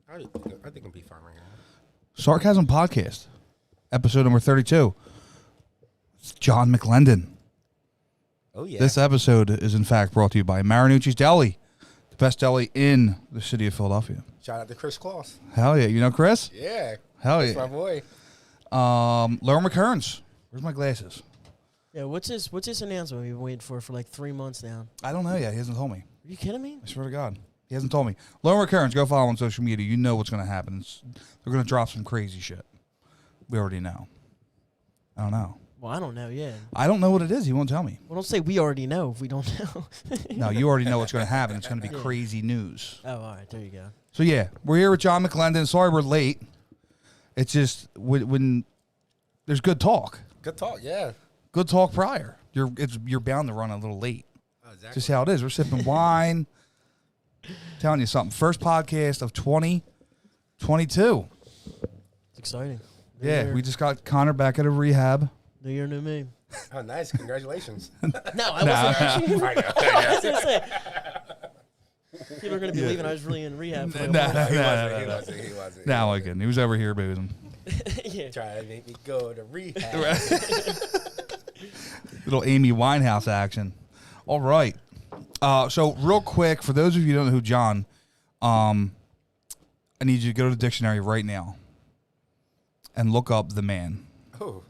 I think I'll be fine right now. Sarcasm Podcast, episode number 32. It's John McClendon. Oh, yeah. This episode is, in fact, brought to you by Marinucci's Deli, the best deli in the city of Philadelphia. Shout out to Chris Claus. Hell yeah. You know Chris? Yeah. Hell That's yeah. my boy. Laura McCurrens. Where's my glasses? Yeah, what's this announcement we've been waiting for like 3 months now? I don't know yet. He hasn't told me. Are you kidding me? I swear to God. He hasn't told me. Laura McCurrens, go follow on social media. You know what's going to happen. They're going to drop some crazy shit. We already know. I don't know. Well, I don't know yet. I don't know what it is. He won't tell me. Well, don't say we already know if we don't know. No, you already know what's going to happen. It's going to be crazy news. Oh, all right. There you go. So, yeah, we're here with John McClendon. Sorry we're late. It's just when there's good talk. Good talk, yeah. Good talk prior. You're bound to run a little late. Oh, exactly. Just how it is. We're sipping wine. Telling you something. First podcast of 2022. It's exciting. New Yeah, year. we just got Connor back at a rehab. New year, new me. Oh, nice. Congratulations. No, I wasn't actually. I know. I was going to say. People are going to be believing I was really in rehab. For like a month. He wasn't. Now I can. He was over here boozing. Yeah. Try to make me go to rehab. Little Amy Winehouse action. All right. So real quick, for those of you who don't know who John, I need you to go to the dictionary right now and look up the man. Oh.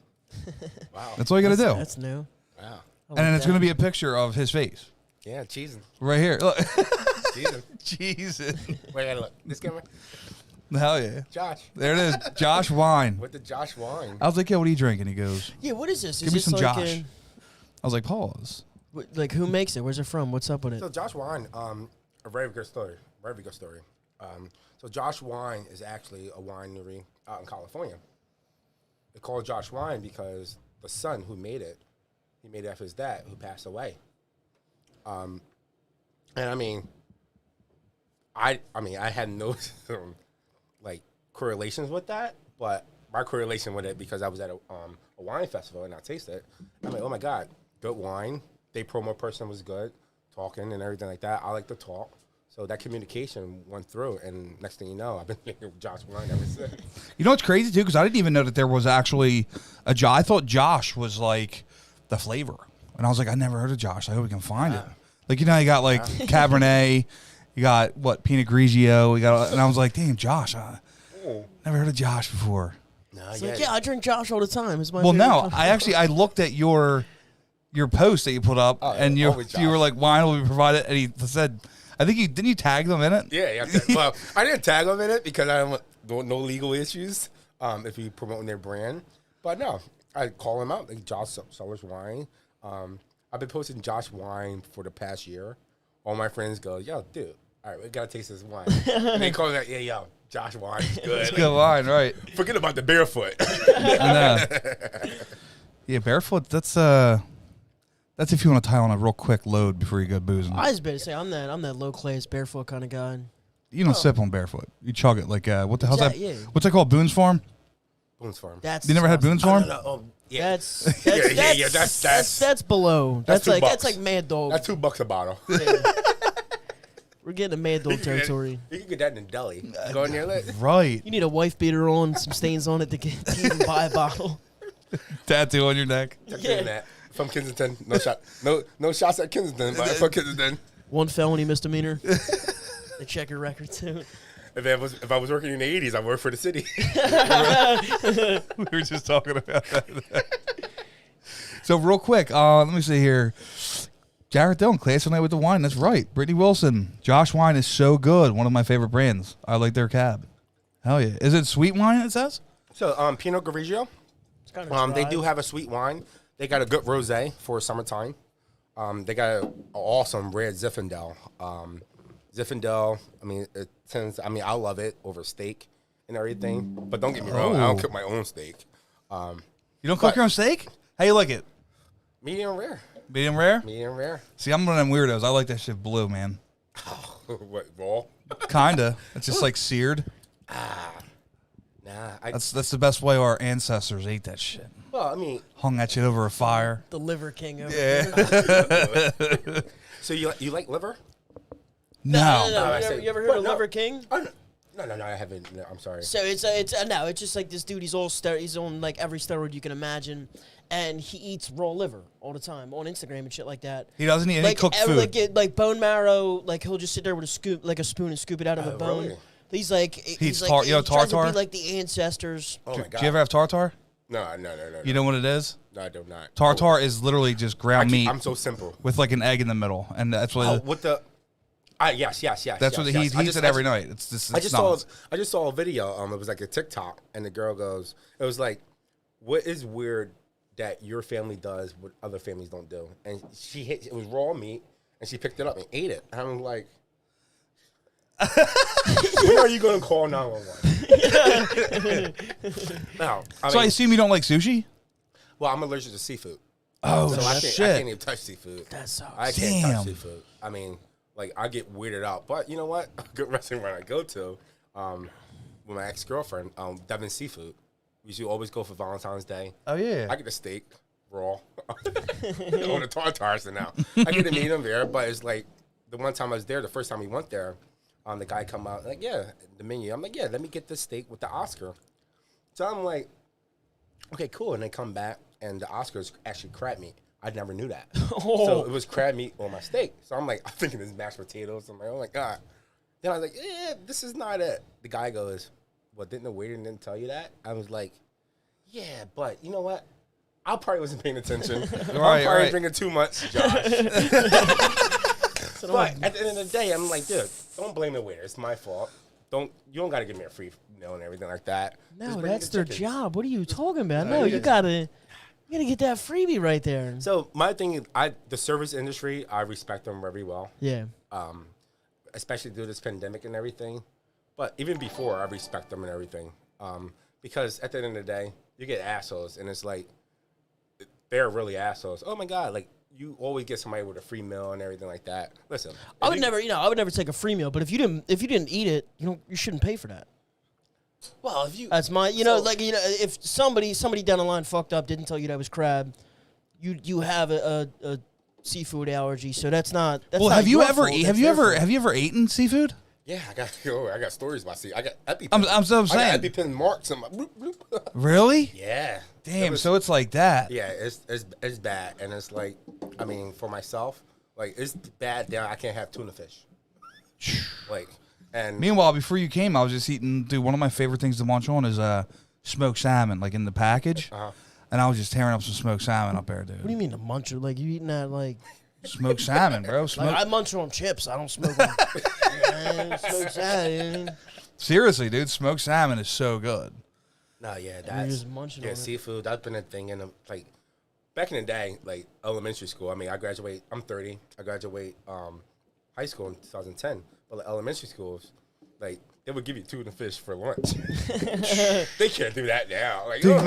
Wow. That's all you got to do. That's new. Wow. And then it's going to be a picture of his face. Yeah, cheesing. Right here. Look. Cheesing. Jesus. Wait, look. This camera. Hell yeah. Josh. There it is. Josh Wine. With the Josh wine. I was like, yeah, what are you drinking? He goes, Yeah, what is this? give Is me this some like Josh. I was like, pause. like, who makes it? Where's it from? What's up with it? So Josh Wine, a very good story. Very good story. So Josh Wine is actually a winery out in California. They call it Josh Wine because the son who made it, he made it after his dad who passed away. And I mean, I had no like correlations with that, but my correlation with it because I was at a wine festival and I tasted it. I'm like, oh my God, good wine. They promo person was good, talking and everything like that. I like to talk. So that communication went through, and next thing you know, I've been thinking of Josh Wine ever since. You know what's crazy, too? Because I didn't even know that there was actually a Josh. I thought Josh was, like, the flavor. And I was like, I never heard of Josh. I hope we can find it. Like, you know, you got, like, Cabernet. You got, what, Pinot Grigio. And I was like, damn, Josh. Never heard of Josh before. No, It's like, yeah, I drink Josh all the time. It's my Well, favorite no. coffee. I looked at your post that you put up, and you always were Josh. like, wine will be provided. And he said, I think didn't you tag them in it? Yeah. Well, I didn't tag them in it because I don't want no legal issues if you promoting their brand. But no, I call them out like Josh Sellers Wine. I've been posting Josh Wine for the past year. All my friends go, yo, dude, all right, we gotta taste this wine. And they call me like, yeah, yo, Josh Wine is good. It's good wine, right? Forget about the barefoot. Yeah, barefoot. That's if you want to tie on a real quick load before you go boozing. I was about to say I'm that low class barefoot kind of guy. You don't sip on barefoot. You chug it like what the hell's that? Yeah. What's that called? Boone's Farm. Boone's Farm. That's You never had Boone's Farm? No. Yeah. That's Yeah, that's below. That's That's $2. like Mad Dog. That's $2 a bottle. Yeah. We're getting to Mad Dog territory. You can get that in a deli. Go in there, Right. You need a wife beater on, some stains on it to even buy a bottle. Tattoo on your neck. Yeah. that. From Kensington, no shot, no shots at Kensington, but from Kensington. One felony misdemeanor. They check your record too. If I was working in the 80s, I worked for the city. We were just talking about that. So real quick, let me see here. Jarrett Dillon, class tonight with the wine. That's right. Brittany Wilson. Josh Wine is so good. One of my favorite brands. I like their cab. Hell yeah. Is it sweet wine, it says? So Pinot Grigio. It's kind of They do have a sweet wine. They got a good rosé for summertime. They got an awesome red Zinfandel. Zinfandel, I love it over steak and everything. But don't get me wrong, I don't cook my own steak. You don't cook your own steak? How you like it? Medium rare. Medium rare? Medium rare. See, I'm one of them weirdos. I like that shit blue, man. What, raw? Kinda. It's just like seared. Nah. That's the best way our ancestors ate that shit. Well, I mean, Hung that shit over a fire. the liver king over there. so you like liver? No. I You say- ever heard What? of No. Liver King? Oh, no. No, I haven't. No, I'm sorry. So it's just like this dude. He's on like every steroid you can imagine, and he eats raw liver all the time on Instagram and shit like that. He doesn't eat any cooked food. Like bone marrow. Like he'll just sit there with a spoon and scoop it out of a bone. Really? He's like, tartar. Tries to be like the ancestors. Oh my God. Do you ever have tartar? No. You know what it is? No, I do not. Tartar is literally just ground meat. I'm so simple. With like an egg in the middle, and that's what. Yes. That's what he eats it every night. It's just. I just saw a video. It was like a TikTok, and the girl goes, "It was like, what is weird that your family does what other families don't do?" And it was raw meat, and she picked it up and ate it. And I'm like, when are you going to call 911? No. I assume you don't like sushi. Well, I'm allergic to seafood. Oh, so shit. I can't even touch seafood. That sucks. I can't touch seafood. I mean, like, I get weirded out. But you know what? A good restaurant I go to with my ex-girlfriend, Devon Seafood. We used to always go for Valentine's Day. Oh, yeah. I get a steak, raw, on the tartars now. I get to meet him there, but it's like the one time I was there, the first time we went there, the guy come out, like, yeah, the menu. I'm like, yeah, let me get this steak with the Oscar. So I'm like, okay, cool. And they come back, and the Oscar is actually crab meat. I never knew that. So it was crab meat on my steak. So I'm like, I'm thinking it's mashed potatoes. I'm like, oh my God. Then I was like, this is not it. The guy goes, well, didn't the waiter didn't tell you that? I was like, yeah, but you know what? I probably wasn't paying attention. I'm probably drinking too much, Josh. But at the end of the day, I'm like, dude, don't blame the waiter. It's my fault. You don't got to give me a free meal and everything like that. No, that's their job. What are you talking about? No, you gotta get that freebie right there. So my thing is, the service industry, I respect them very well. Yeah. Especially through this pandemic and everything. But even before, I respect them and everything. Because at the end of the day, you get assholes, and it's like, they're really assholes. Oh my God, like, you always get somebody with a free meal and everything like that. Listen, I would never take a free meal, but if you didn't eat it, you shouldn't pay for that. Well, if you, that's my, if somebody down the line fucked up, didn't tell you that was crab, you have a seafood allergy, so that's not. Well, have you ever eaten seafood? Yeah, I got stories about seafood. I got EpiPen. I'm saying. I got EpiPen marks on my. Bloop, bloop. Really? Yeah. Damn. So it's like that. Yeah, it's bad, and it's like, I mean, for myself, like, it's bad that I can't have tuna fish. Like, and meanwhile, before you came, I was just eating. Dude, one of my favorite things to munch on is smoked salmon, like in the package. And I was just tearing up some smoked salmon up there, dude. What do you mean to munch it? Like, you eating that, like... Smoked salmon, bro. Like, I munch on chips. I don't smoke them. Smoked salmon. Seriously, dude. Smoked salmon is so good. No, yeah, that's... seafood. That's been a thing in, like, back in the day, like, elementary school. I mean, I'm 30. I graduate high school in 2010. But, like, elementary schools, like... They would give you tuna fish for lunch. They can't do that now. Like, dude, you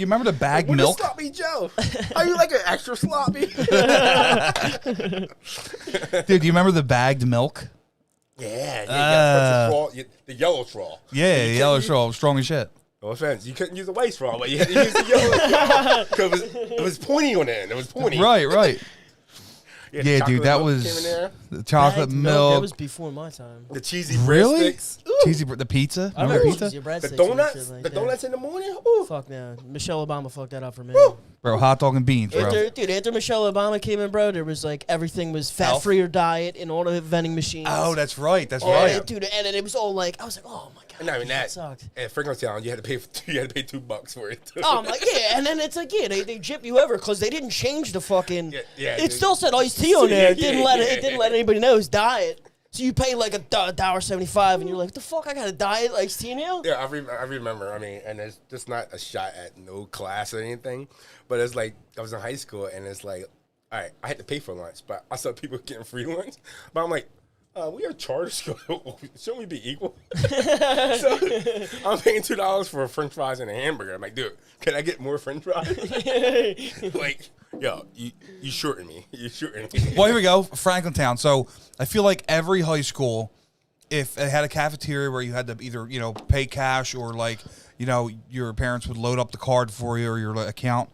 remember the bagged milk? Sloppy Joe. Are you like an extra sloppy? Dude, do you remember the bagged milk? Yeah. The yellow straw. Yeah, the yellow straw, strong as shit. No offense, you couldn't use the white straw, but you had to use the yellow straw because it was pointy on the end. It was pointy. Right. Yeah, dude, that was the chocolate milk. That was before my time. The cheesy breadsticks. The pizza. I remember pizza. The donuts. The donuts in the morning. Ooh. Fuck no. Michelle Obama fucked that up for me. Bro, hot dog and beans, bro. After Michelle Obama came in, bro, there was like everything was fat-free or diet in all the vending machines. Oh, that's right. Right. Dude, and it was all like, I was like, oh my God. And I mean, that sucked. At Franklintown, you had to pay $2 for it too. Oh, I'm like, yeah, and then it's like, yeah, they jip you over because they didn't change the fucking. Yeah, it still said iced tea on there. It didn't let anybody know it's diet. So you pay like $1.75, and you're like, what the fuck? I got a diet iced tea now? Yeah, I remember. I mean, and it's just not a shot at no class or anything, but it's like I was in high school, and it's like, all right, I had to pay for lunch, but I saw people getting free lunch, but I'm like. We are charter school. Shouldn't we be equal? So I'm paying $2 for French fries and a hamburger. I'm like, dude, can I get more French fries? Like, yo, you shorting me. You shorting me. Well, here we go, Franklintown. So I feel like every high school, if it had a cafeteria where you had to either pay cash or like your parents would load up the card for you or your account,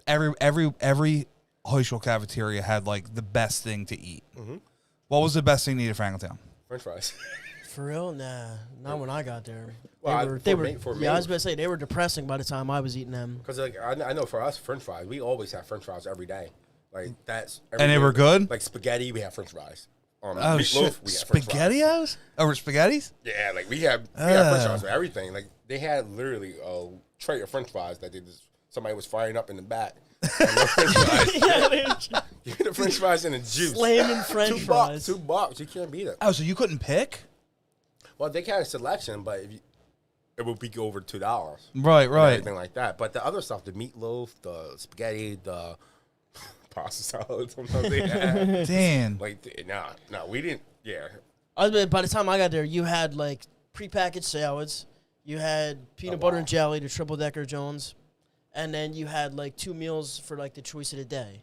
every high school cafeteria had like the best thing to eat. Mm-hmm. What was the best thing to eat at Franklintown? French fries. For real? Nah, not when I got there. Well, I was about me, to say they were depressing by the time I was eating them. because like I know for us, French fries, we always have French fries every day. Like that's And they were good? Like spaghetti, we have French fries. Oh meatloaf, shit! we have French fries. SpaghettiOs? Over spaghettis? Yeah, like we have French fries for everything. Like they had literally a tray of French fries that somebody was frying up in the back. And the French fries. You get the French fries and the juice. Slamming French fries. $2. You can't beat it. Oh, so you couldn't pick? Well, they had a selection, but it would be over $2. Right. Everything like that. But the other stuff, the meatloaf, the spaghetti, the pasta salad, sometimes they had. Damn. Like, no, we didn't. Yeah. By the time I got there, you had like prepackaged salads. You had peanut butter and jelly, the triple decker Jones, and then you had like 2 meals for like the choice of the day.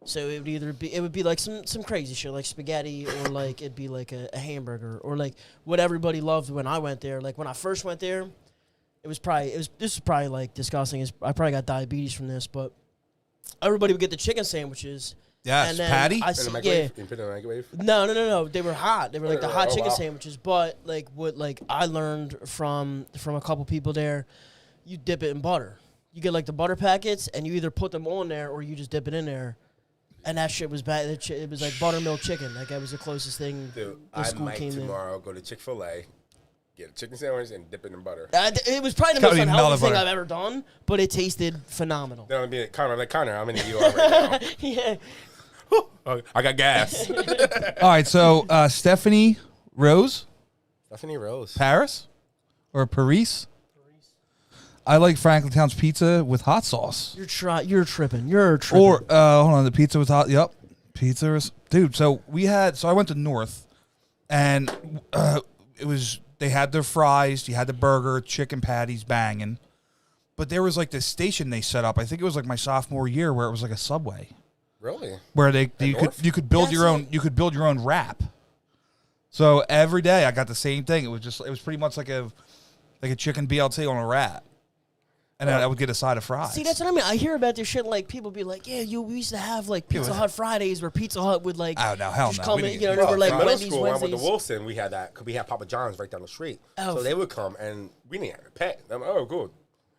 So it would be like some crazy shit like spaghetti, or like it'd be like a hamburger, or like what everybody loved when I went there. Like when I first went there, this is probably like disgusting. I probably got diabetes from this, but everybody would get the chicken sandwiches. Yes, and then patty? I In see, the yeah. microwave? You put it in the microwave? No. They were hot. They were like the hot chicken wow. sandwiches. But like what I learned from a couple people there, you dip it in butter. You get like the butter packets, and you either put them on there or you just dip it in there. And that shit was bad. It was like buttermilk chicken. Like that was the closest thing. Dude, the I school might came tomorrow go to Chick-fil-A, get a chicken sandwich, and dip it in butter. It was probably the Gotta most be unhealthy melted thing butter. I've ever done, but it tasted phenomenal. Then I'll be like Connor, I'm in the ER right now. Yeah. I got gas. All right, so Stephanie Rose, Stephanie Rose. Paris, or Paris? I like Franklintown's pizza with hot sauce. You're tripping. Or hold on, the pizza with hot. Yep, pizza is dude. So I went to North, and they had their fries. You had the burger, chicken patties, banging. But there was like this station they set up. I think it was like my sophomore year, where it was like a Subway. Really? Where you could build That's your own it. you could build your own wrap. So every day I got the same thing. It was pretty much like a chicken BLT on a wrap. And then I would get a side of fries. See, that's what I mean. I hear about this shit. Like people be like, "Yeah, we used to have like Pizza Hut Fridays, where Pizza Hut would like Oh, no, hell just no. come We in, didn't you know, we're like middle Wendy's school, when I went to Wednesdays." Wilson, we had that because we had Papa John's right down the street. Oh. So they would come, and we didn't have to pay. I'm like, oh, good.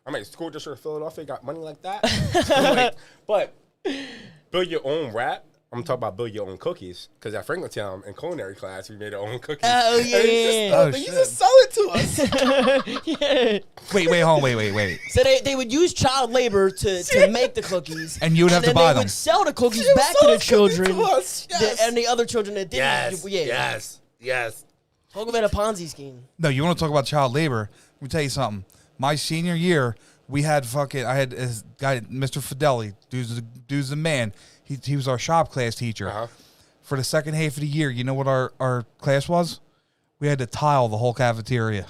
I'm like, school district of Philadelphia got money like that. I'm like, but build your own wrap. I'm talking about build your own cookies, because at Franklintown in culinary class we made our own cookies. Oh, And yeah. they used to sell it to us. Yeah. Wait. So they would use child labor to make the cookies, And you would have to then buy they them. would sell the cookies She back to sold the cookies children, to us, yes. and the other children that didn't. Yes. Talk about a Ponzi scheme. No, you want to talk about child labor? Let me tell you something. My senior year, I had this guy, Mr. Fideli, dude's the man. He was our shop class teacher. Uh-huh. For the second half of the year, you know what our class was? We had to tile the whole cafeteria.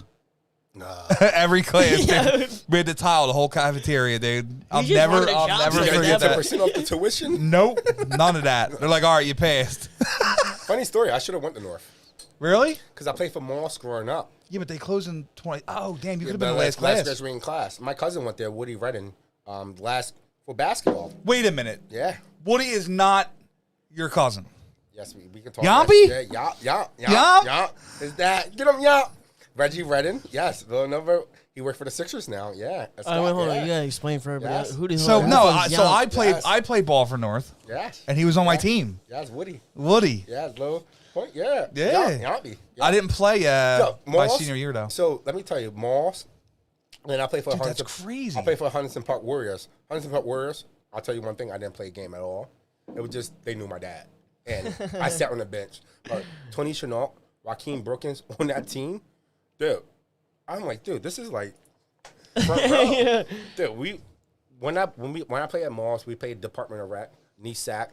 Every class, dude, we had to tile the whole cafeteria, dude. I'll just never wanted a job forget site. You Forget got that. 10% off the tuition. Nope, none of that. They're like, all right, you passed. Funny story. I should have went to North Really? because I played for Moss growing up. Yeah, but they closed in 20. Oh, damn, you could have been the last class. graduating class. My cousin went there, Woody Redden, for basketball. Wait a minute. Yeah. Woody is not your cousin. Yes, we can talk. Yampi? Yeah, Yamp? Yamp. Is that get him? Yamp. Reggie Redden. Yes, Villanova. He worked for the Sixers now. Yeah. Hold on, you gotta explain for everybody. Yes. Who the hell? So who no, the hell's Yamp? I played ball for North, Yes. and he was on my team. Yes, Woody. Woody. Yes, low point. Yeah. Yeah. Yampy. I didn't play my Moss- senior year though. So let me tell you, Moss. And I played for Dude, Huntington. that's crazy. I played for Huntington Park Warriors. Huntington Park Warriors. I'll tell you one thing. I didn't play a game at all. It was just they knew my dad, and I sat on the bench. But Tony Chenault, Joaquin Brookins on that team, dude. I'm like, dude, this is like front row. Dude, when I played at Moss, we played Department of Rec, NESAC,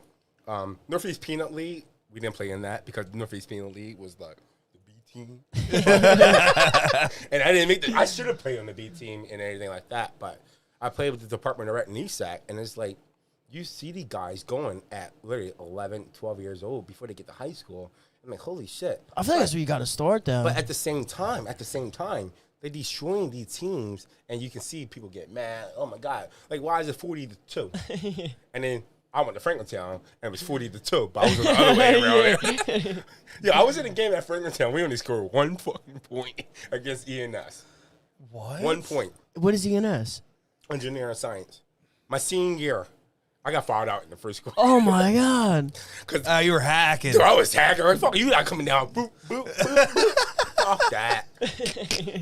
Northeast Peanut League. We didn't play in that because Northeast Peanut League was like the B team, and I didn't make I should have played on the B team and everything like that. But I played with the Department of Rec, NESAC, and it's like you see the guys going at literally 11, 12 years old before they get to high school. I'm like, holy shit. I feel like that's where you got to start, though. But at the same time, they're destroying these teams, and you can see people get mad. Oh my God! Like, why is it 40-2? And then I went to Franklintown and it was 40-2, but I was on the other way around. Yeah, I was in a game at Franklintown. We only scored 1 fucking point against ENS. What? 1 point. What is ENS? Engineering science. My senior year, I got fouled out in the first quarter. Oh my god! Cause You were hacking. dude, I was hacking. Fuck you, not coming down. Boop, boop, boop, boop. Fuck that.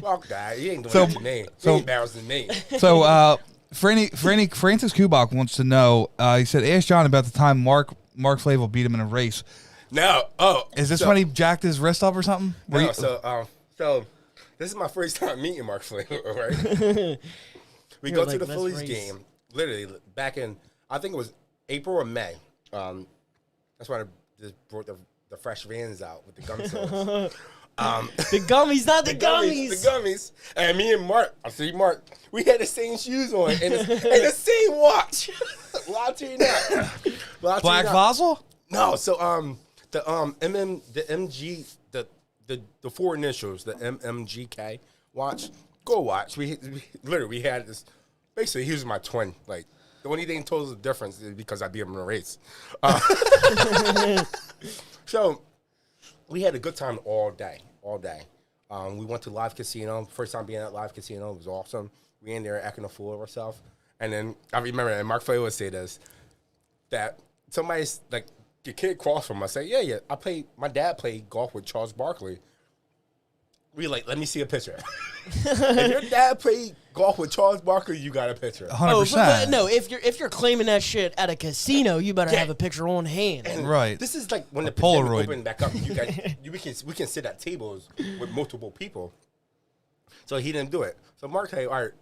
Fuck that. You ain't doing that to me. You ain't embarrassing me. So, Francis Kubak wants to know. He said, "Ask John about the time Mark Flavel beat him in a race." No. Oh, Is this when he jacked his wrist up or something? No. So this is my first time meeting Mark Flavel. Right. We go to the Phillies game. Literally back in, I think it was April or May. That's when I just brought the fresh vans out with the gum sodas. The gummies, not the gummies. The gummies. And me and Mark, I see Mark, we had the same shoes on and the same watch. Lie to you not. Black Fossil? No, so the MG, the four initials, the MMGK watch. Go watch. We literally had this. Basically, he was my twin. Like the only thing told us the difference is because I beat him in a race. So we had a good time all day. We went to Live Casino. First time being at Live Casino, it was awesome. We in there acting a fool of ourselves. And then I remember, and Mark Flavel would say this, that somebody's like, the kid across from us say, yeah, my dad played golf with Charles Barkley. We like, let me see a picture. If your dad played golf with Charles Barkley, you got a picture. 100%. But no, if you're claiming that shit at a casino, you better have a picture on hand. And right. This is like when the Polaroid pandemic opened back up. We can sit at tables with multiple people. So he didn't do it. So Mark, hey, all right,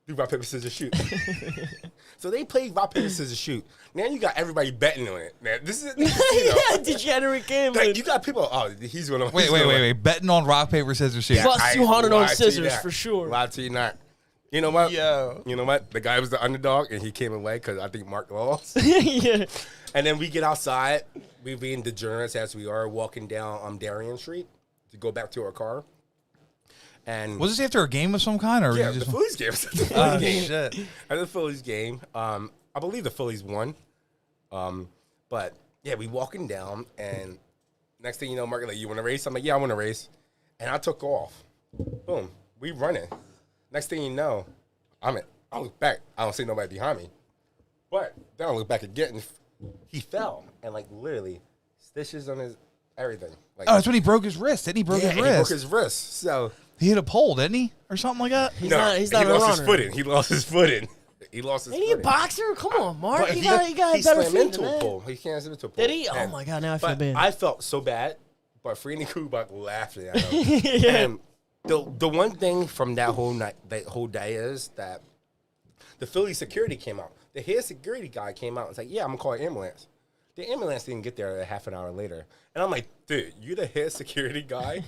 do rock, paper, scissors, shoot. So they played rock, paper, scissors, shoot. Now you got everybody betting on it. Man, this is Yeah, degenerate gambling. like you got people. Oh, he's gonna Wait. Betting on rock, paper, scissors, shoot. Plus I 200 lie on to you scissors not. for sure. Lie to you not. You know what? Yo. You know what? The guy was the underdog, and he came away because I think Mark lost. Yeah. And then we get outside. We being degenerates as we are, walking down Darien Street to go back to our car. And Was this after a game of some kind, or yeah, you the just? Phillies game. The Phillies game. Shit. At the Phillies game, I believe the Phillies won. But yeah, we walking down, and next thing you know, Mark like, "You want to race?" I'm like, "Yeah, I want to race." And I took off. Boom, we running. Next thing you know, I look back. I don't see nobody behind me. But then I look back again, and he fell, and like literally stitches on his everything. Like, Oh, that's when he broke his wrist. Didn't he? Broke his he wrist. broke his wrist. So He hit a pole, didn't he, or something like that? He's no, not he a lost his runner. footing. He lost his footing. He lost his Ain't he a footing. boxer? Come on, Mark. But You got he better slammed feet into than a that. pole. He can't into a pole. Did he? Oh And- my god, now I feel But bad. I felt so bad, but Franny Kubak laughed at him. And the one thing from that whole night, that whole day is that the Philly security came out. The head security guy came out and was like, "Yeah, I'm gonna call an ambulance." The ambulance didn't get there a half an hour later, and I'm like, "Dude, you the head security guy,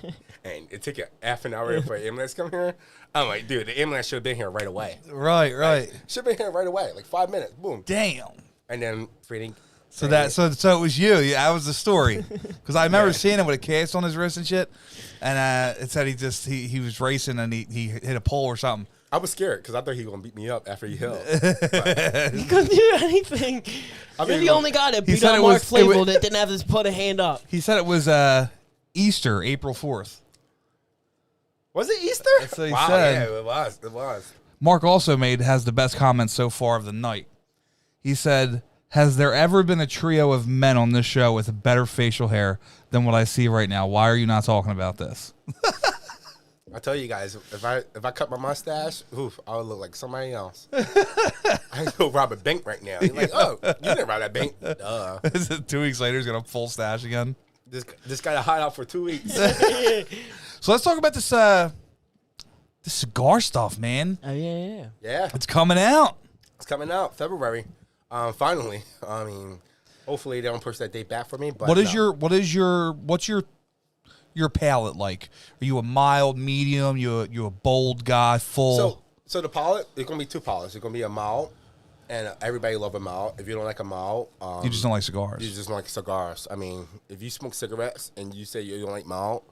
and it took a half an hour for an ambulance to come here." I'm like, "Dude, the ambulance should have been here right away. Right. Should have been here right away, like 5 minutes, boom." Damn. And then Franny. So it was you. Yeah, that was the story. Because I remember seeing him with a cast on his wrist and shit, and it said he was racing and he hit a pole or something. I was scared because I thought he was gonna beat me up after he held. He couldn't do anything. You're the only guy that beat said up it Mark was- Flavel that didn't have to put a hand up. He said it was Easter, April 4th. Was it Easter? That's what he wow, said. yeah, it was. It was. Mark also has the best comments so far of the night. He said, "Has there ever been a trio of men on this show with better facial hair than what I see right now? Why are you not talking about this?" I tell you guys, if I cut my mustache, oof, I would look like somebody else. I go rob a bank right now. You're like, "Oh, you didn't rob that bank." Duh. 2 weeks later, he's got a full stash again. This guy hide out for 2 weeks. So let's talk about this cigar stuff, man. Oh yeah. Yeah, It's coming out. it's coming out February. Finally. I mean, hopefully they don't push that date back for me. But What's your palate like? Are you a mild, medium? You a bold guy, full? So the palate, it's gonna be two palates. It's gonna be a mild, and everybody love a mild. If you don't like a mild, you just don't like cigars. you just don't like cigars. I mean, if you smoke cigarettes and you say you don't like mild,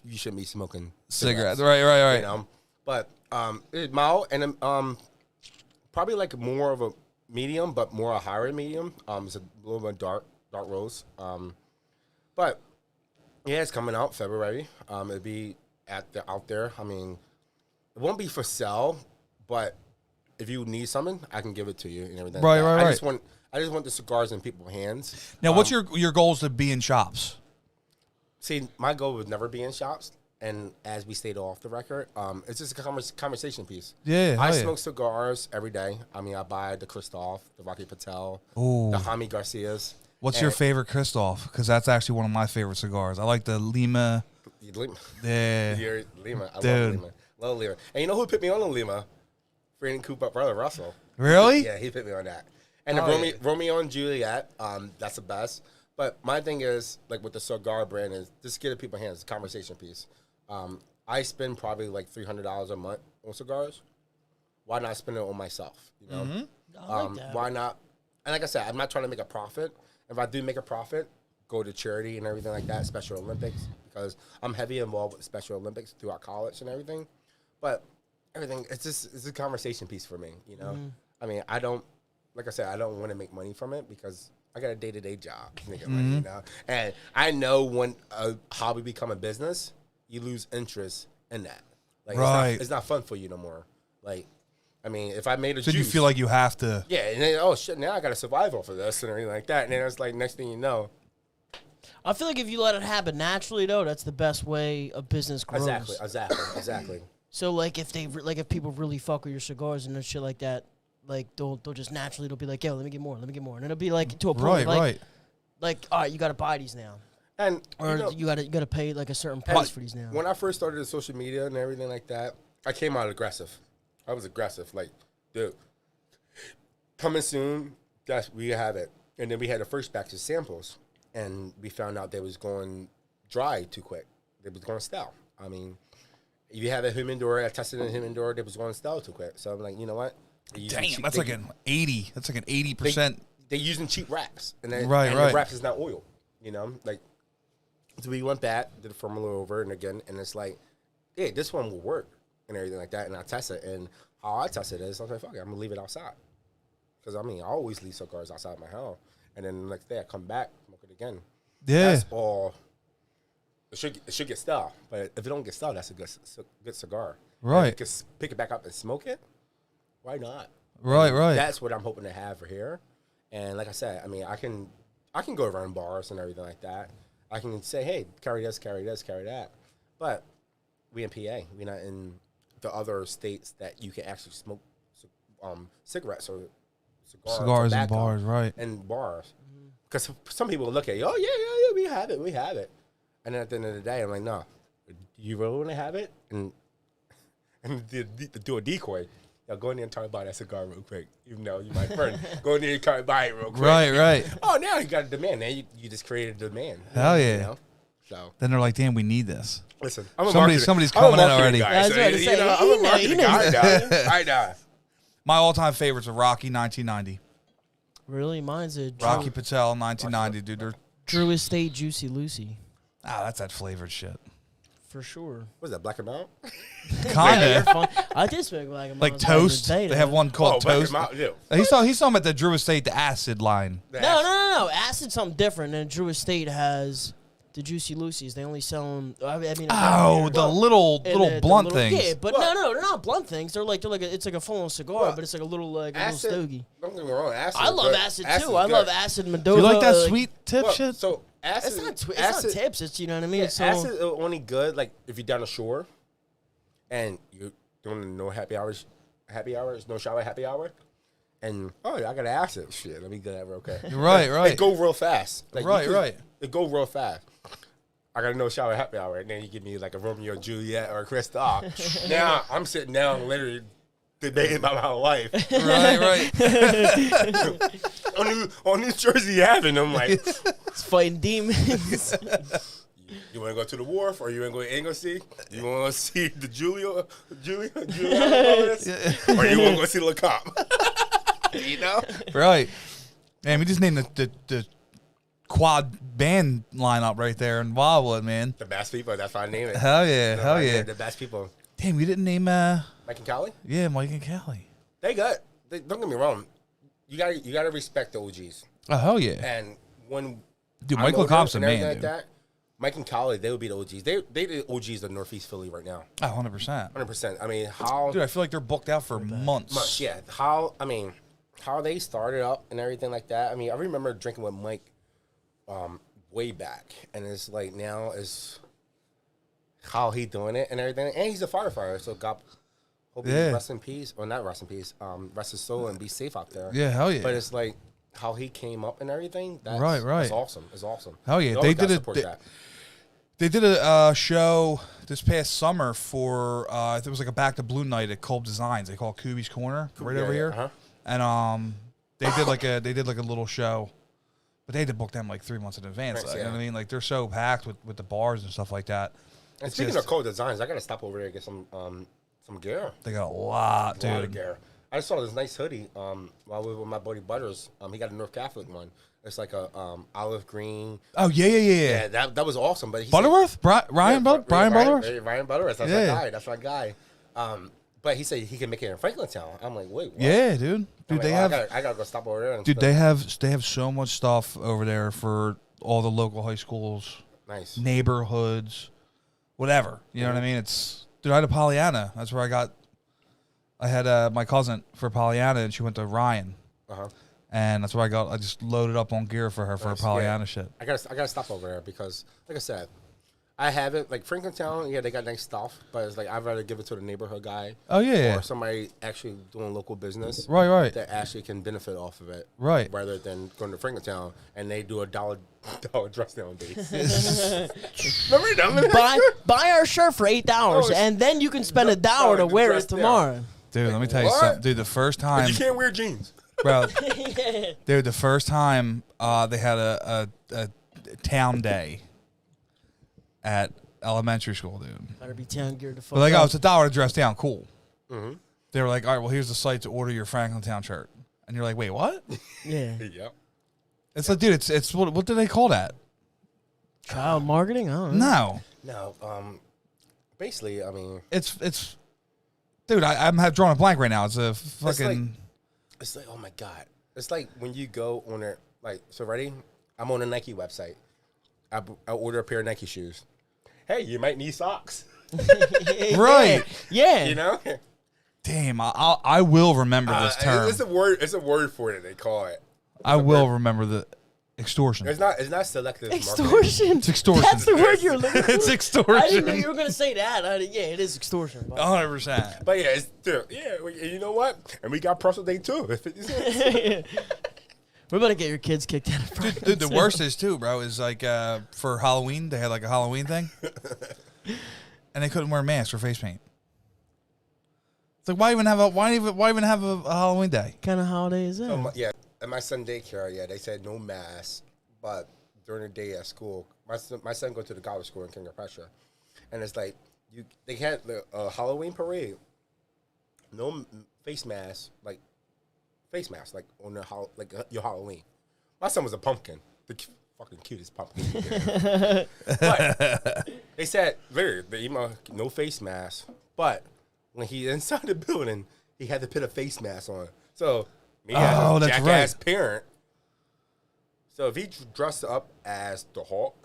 you shouldn't be smoking Cigarettes, right. You know, but it's mild and probably like more of a medium, but more a higher medium. It's a little bit dark roast. But yeah, it's coming out February. It'll be out there. I mean, it won't be for sale, but if you need something, I can give it to you and everything. Right. I just want the cigars in people's hands. Now, what's your goals to be in shops? See, my goal would never be in shops. And as we stated off the record, it's just a conversation piece. Yeah, I smoke cigars every day. I mean, I buy the Christoph, the Rocky Patel, the Jaime Garcias. What's your favorite Christoph? Because that's actually one of my favorite cigars. I like the Lima. Yeah. Lima. I Dude. love Lima. Love Lima. And you know who put me on the Lima? Freaking Cooper brother, Russell. Really? Yeah, he put me on that. And the Romeo and Juliet, that's the best. But my thing is, like with the cigar brand, is just get it in people's hands. It's a conversation piece. I spend probably like $300 a month on cigars. Why not spend it on myself? You know, I like that. Why not? And like I said, I'm not trying to make a profit. If I do make a profit, go to charity and everything like that, Special Olympics, because I'm heavy involved with Special Olympics throughout college and everything. But everything, it's a conversation piece for me. You know, I mean, I don't want to make money from it because I got a day-to-day job, making money, you know. And I know when a hobby become a business, you lose interest in that. Like, it's not fun for you no more. Like, I mean, if I made a juice. You feel like you have to. Yeah, and then, oh, shit, now I got to survive off of this and everything like that. And then it's like, next thing you know. I feel like if you let it happen naturally, though, that's the best way a business grows. Exactly. So, like, if people really fuck with your cigars and shit like that, like, they'll just naturally, they'll be like, yo, let me get more. And it'll be like, to a point, like, all right, you got to buy these now. And you gotta pay like a certain price for these now. When I first started the social media and everything like that, I came out aggressive. I was aggressive, like, dude, coming soon. We have it, and then we had the first batch of samples, and we found out they was going dry too quick. They was going stale. I mean, if you have a humidor, I tested in a humidor, they was going stale too quick. So I'm like, you know what? Damn, that's like an 80. That's like an 80%. They're using cheap wraps, and the wraps is not oil. You know, like. So we went back, did the formula over and again, and it's like, yeah, this one will work and everything like that. And I test it, and how I test it is, I'm like, fuck it, I'm gonna leave it outside, because I mean, I always leave cigars outside my house, and then the next day I come back, smoke it again. Yeah, that's all. It should get stale, but if it don't get stale, that's a good cigar. Right. If you can pick it back up and smoke it, why not? Right. That's what I'm hoping to have for here, and like I said, I mean, I can go around bars and everything like that. I can say, hey, carry this, carry that. But we in PA. We're not in the other states that you can actually smoke cigarettes or cigars in bars, right? And bars. Because some people look at you, oh, yeah, we have it. And then at the end of the day, I'm like, no, do you really want to have it? And do a decoy. Yo, go in there and try to buy that cigar real quick. Even though you might burn. Go in there and try to buy it real quick. Right. Oh, now you got a demand. Now you just created a demand. Hell yeah. You know? So then they're like, damn, we need this. Listen, somebody's coming in already. Guy, so, I'm a marketing guy. I die. My all-time favorites are Rocky 1990. Really? Mine's a Rocky Patel 1990, dude. They're Drew Estate Juicy Lucy. That's that flavored shit. For sure. What's that, Black and Mild? Kind of. I did smoke Black and Mild. Like Toast. They have one called Toast. He's talking about the Drew Estate, the acid line. No. Acid's something different. And Drew Estate has the Juicy Lucy's. They only sell them. I mean, the little blunt things. Yeah, but no, they're not blunt things. They're like it's like a full-on cigar, but it's like a little acid, little stogie. Don't get me wrong, acid. I love acid too. I love acid Mendoza. You like that sweet tip shit? So acid, it's not tips. It's, you know what I mean. Yeah, acid is only good like if you're down the shore, and you're doing no happy hours, no shower happy hour. And I got acid. Shit, let me get that real quick. Right. It go real fast. Like, right. It go real fast. I got a no shower happy hour, and then you give me like a Romeo and Juliet or a Christoph. Now I'm sitting down, literally debating about my life. Right. on New Jersey Avenue, I'm like, it's fighting demons. You want to go to the wharf, or you want to go see? You want to see the Julia, or you want to go see Le Cop? You know, right? Man, we just named the quad band lineup right there in Wildwood, man. The best people. That's why I named it. Hell yeah. The best people. Damn, we didn't name Mike and Callie. Yeah, Mike and Callie. They good. Don't get me wrong. you gotta respect the OGs. Oh hell yeah! And when Dude, I'm Michael older Compton, and everything man, like dude. that, Mike and Collie, they would be the OGs. They the OGs of Northeast Philly right now. Oh, 100%. 100%. I mean, how? Dude, I feel like they're booked out for months. Yeah. How they started up and everything like that. I mean, I remember drinking with Mike way back, and it's like now is how he doing it and everything. And he's a firefighter, so God, hope he rest in peace, or not rest in peace, rest his soul and be safe out there. Yeah, hell yeah. But it's like how he came up and everything. That's, Right. That's awesome. It's awesome. Hell yeah. You They always gotta did support it. that. They did a show this past summer for it was like a Back to Blue night at Kolb Designs. They call it Kubi's Corner right over here. Uh-huh. And they did like a little show, but they had to book them like 3 months in advance. Right, You know what I yeah. mean? Like they're so packed with the bars and stuff like that. And It's speaking just- of cold designs, I gotta stop over there and get some gear. They got a lot, A lot of dude. gear. I just saw this nice hoodie while we were with my buddy Butters. He got a North Catholic one. It's like a olive green. Oh yeah. Yeah, that was awesome. But he said- Butterworth, Brian Butterworth. Ryan Butterworth. That's Yeah. my guy. That's my guy. But he said he can make it in Franklintown. I'm like, wait, what? Yeah, dude. I'm Dude, like, they well, have. I gotta go stop over there. And Dude, they have so much stuff over there for all the local high schools, nice. neighborhoods, whatever. You know what I mean? Dude, I had a Pollyanna. That's where I had my cousin for Pollyanna, and she went to Ryan, Uh-huh. and that's where I just loaded up on gear for her for her Nice, Pollyanna yeah. shit. I gotta stop over there because, like I said, I haven't like Franklintown. Yeah, they got nice stuff, but it's like I'd rather give it to the neighborhood guy. Oh yeah, Or somebody actually doing local business. right. That actually can benefit off of it. Right. Rather than going to Franklintown and they do a dollar dress down days. Remember that? Buy our shirt for $8, Oh, and then you can spend $1 to wear it tomorrow. Dude, let me tell you What? something. Dude, the first time, You can't wear jeans. bro, dude, the first time they had a town day at elementary school, dude. Better be town geared to fuck But like, oh, up. it's $1 to dress down. Cool. Mm-hmm. They were like, all right, well, here's the site to order your Franklintown shirt. And you're like, wait, what? Yeah. Yep. It's like, dude, it's what do they call that? Child marketing? I don't know. No. No, basically, I mean, It's dude, I'm drawing a blank right now. It's a fucking. it's like, oh my God. It's like when you go on it, like, so ready? I'm on a Nike website. I order a pair of Nike shoes. Hey, you might need socks. Right. Yeah. You know? Damn, I will remember this term. It's a word. It's a word for it. They call it. I will remember the extortion. It's not selective marketing. Extortion. It's extortion. That's the word you're looking for. It's I extortion. didn't know you were going to say that. Yeah, it is extortion. But 100%. But yeah, it's still, yeah. You know what? And we got Pretzel Day too. It's 50 cents. we better get your kids kicked out of Dude, the worst is too, bro. Is like for Halloween they had like a Halloween thing, and they couldn't wear masks or face paint. It's like why even have a Halloween day? What kind of holiday is that? Yeah, at my son daycare, yeah, they said no mask, but during the day at school, my son goes to the college school in King of Prussia, and it's like they had the Halloween parade, no face mask, like on the your Halloween. My son was a pumpkin, the fucking cutest pumpkin. But they said literally, the email, no face mask, but when he inside the building, he had to put a face mask on. So me as a that's jackass right. parent. So if he dressed up as the Hulk,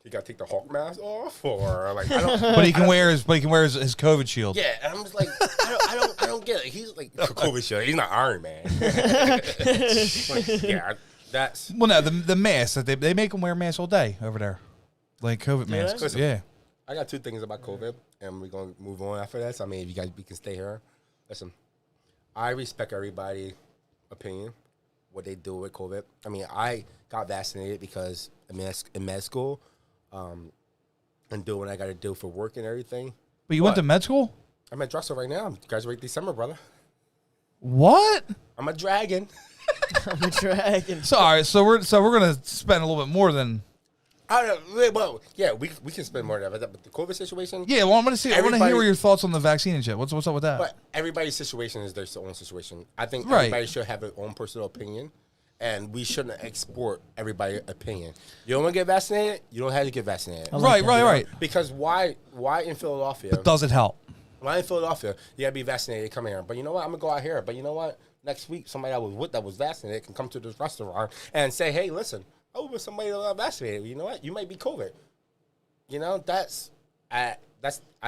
he got to take the Hulk mask off, or like I don't. But he can wear his his COVID shield. Yeah, and I'm just like, I don't get it. He's like COVID shield. He's not Iron Man. Like, yeah, that's Well, no, the masks that they make them wear masks all day over there, like COVID masks. Listen, Yeah. I got two things about COVID, and we're gonna move on after this. I mean, if you guys we can stay here. Listen, I respect everybody's opinion, what they do with COVID. I mean, I got vaccinated because I'm in med school, and doing what I got to do for work and everything. But you went to med school? I'm at Drexel right now. I'm graduating December, brother. What? I'm a dragon. I'm a dragon. So all right, so we're gonna spend a little bit more than. I don't, well, yeah, we can spend more than that, but the COVID situation. Yeah, well, I want to Everybody- hear your thoughts on the vaccine and shit. What's up with that? But everybody's situation is their own situation. I think Right. everybody should have their own personal opinion, and we shouldn't export everybody's opinion. You don't want to get vaccinated, you don't have to get vaccinated. Right. Because why in Philadelphia? Does it help? Why in Philadelphia, you gotta be vaccinated to come here. But you know what? I'm gonna go out here. But you know what? next week somebody that was vaccinated can come to this restaurant and say, hey, listen, I was with somebody that was vaccinated. You know what? You might be COVID. You know, I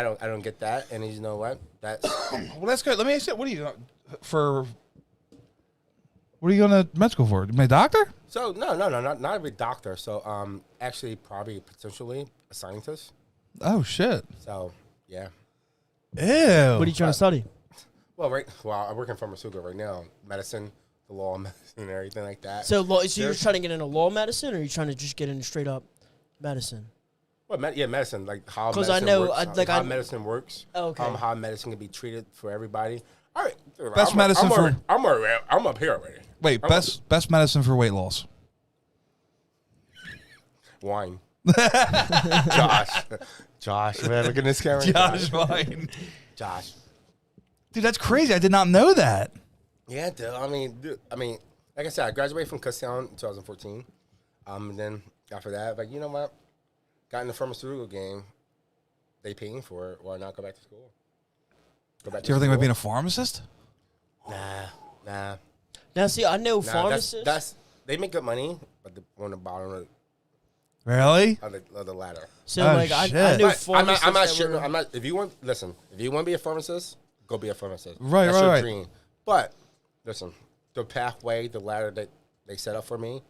don't get that. And you know what? That's well, that's good. Let me ask you, what are you going to med school for? My doctor? so not a doctor. So actually probably potentially a scientist. Oh shit. So yeah. Ew. What are you trying to study? Well, I work in pharmaceutical right now, medicine, the law of medicine, and everything like that. So you're trying to get into law medicine, or are you trying to just get into straight up medicine? Well, medicine, like how 'Cause medicine I know, works, how medicine works, Oh, okay. how medicine can be treated for everybody. All right, Best medicine for- I'm up here already. Wait, best medicine for weight loss. Wine. Josh, man, look at this camera. Josh wine. Josh. Dude, that's crazy. I did not know that. Yeah, dude. I mean, like I said, I graduated from Kutztown in 2014. And then after that, like, you know what? Got in the pharmaceutical game. They paying for it. Why not go back to school? Do you ever think about being a pharmacist? Nah. Now, see, I know Nah, pharmacists. they make good money, but on the bottom Really? of the ladder. So, Oh, like, I shit. know But pharmacists. I'm not that shitting. were- I'm not. If you want to be a pharmacist, go be a pharmacist. Right, That's right, your right. dream. But listen, the pathway, the ladder that they set up for me,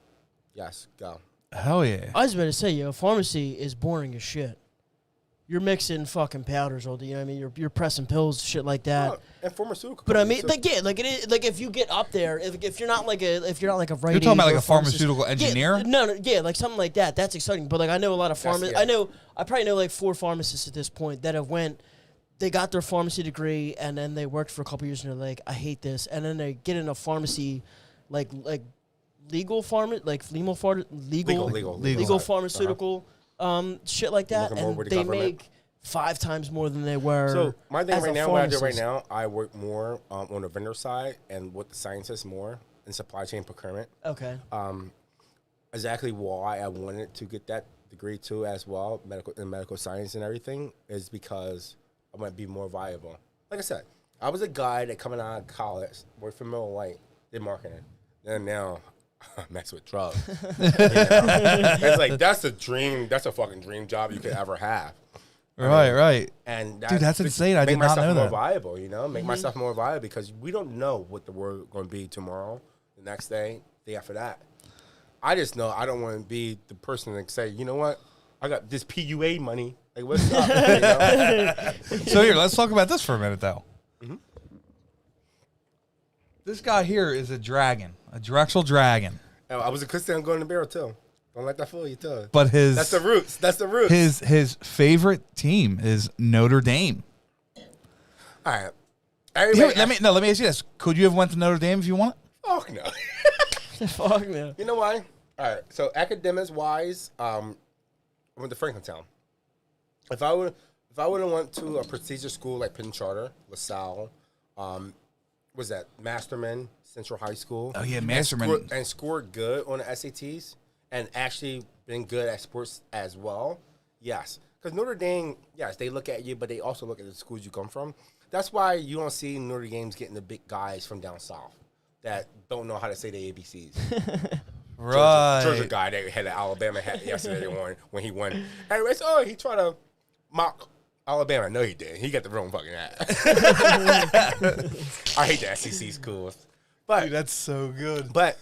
yes, go. Hell yeah. I was about to say, pharmacy is boring as shit. You're mixing fucking powders all day. You know what I mean? You're pressing pills, shit like that. And pharmaceutical. But I mean, companies, like it is, like if you get up there, if you're not like a Rite You're Aid talking about or like a pharmaceutical pharmacist- engineer? Yeah, no, like something like that. That's exciting. But like I know a lot of pharmacists. yeah. I probably know like 4 pharmacists at this point that have they got their pharmacy degree and then they worked for a couple years and they're like, I hate this, and then they get in a pharmacy, like legal legal. pharmaceutical, shit like that, Working more and with the they government. make 5 times more than they were. So my thing as right a now, what I do right pharmacist. now, I work more on the vendor side and with the scientists more in supply chain procurement. Okay. Exactly why I wanted to get that degree too, as well, medical science and everything, is because I want to be more viable. Like I said, I was a guy that coming out of college, worked for Miller Lite, did marketing, and now I mess with drugs. It's like that's a dream. That's a fucking dream job you could ever have. Right. And Dude, that's insane. I make did not myself know more that. viable, make myself more viable because we don't know what the world going to be tomorrow, the next day, the day after that. I just know I don't want to be the person that say, you know what, I got this PUA money. Like, what's up? So here, let's talk about this for a minute, though. Mm-hmm. This guy here is a dragon, a Drexel dragon. I was a Christian going to barrel too. Don't let that fool you too. But his That's the roots. That's the roots. his favorite team is Notre Dame. All right. Here, Everybody, let me ask you this: could you have went to Notre Dame if you wanted? fuck no. Fuck no. You know why? All right. So academics wise, I went to Franklintown. If I would have went to a prestigious school like Penn Charter, LaSalle, was that Masterman Central High School? Oh yeah, Masterman. And scored good on the SATs and actually been good at sports as well. Yes, because Notre Dame, yes, they look at you, but they also look at the schools you come from. That's why you don't see Notre Dame's getting the big guys from down south that don't know how to say the ABCs. Right. Georgia guy that had an Alabama hat yesterday when he won. Anyways, he tried to mock Alabama. No, he didn't. He got the wrong fucking hat. I hate the SEC schools. But Dude, that's so good. But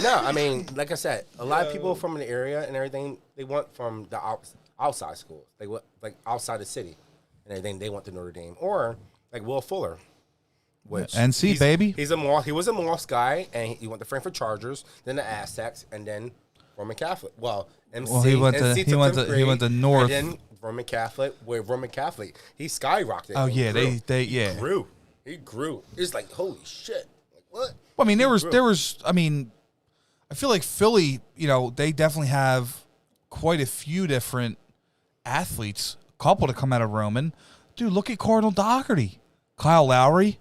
no, I mean, like I said, a lot of people from the area and everything, they want from the outside schools. They want like outside the city and everything. They want to Notre Dame or like Will Fuller, which NC baby. He was a Moss guy, and he went to Frankfurt Chargers, then the Aztecs, and then Roman Catholic. Well, MC. Well, he went to- NC he went to- he went to North. and then Roman Catholic. With Roman Catholic, he skyrocketed. Oh and yeah, grew. they grew. He grew. It's like holy shit. Like what? Well, I mean, there was. I mean, I feel like Philly. You know, they definitely have quite a few different athletes. A couple to come out of Roman. Dude, look at Cardinal Doherty, Kyle Lowry.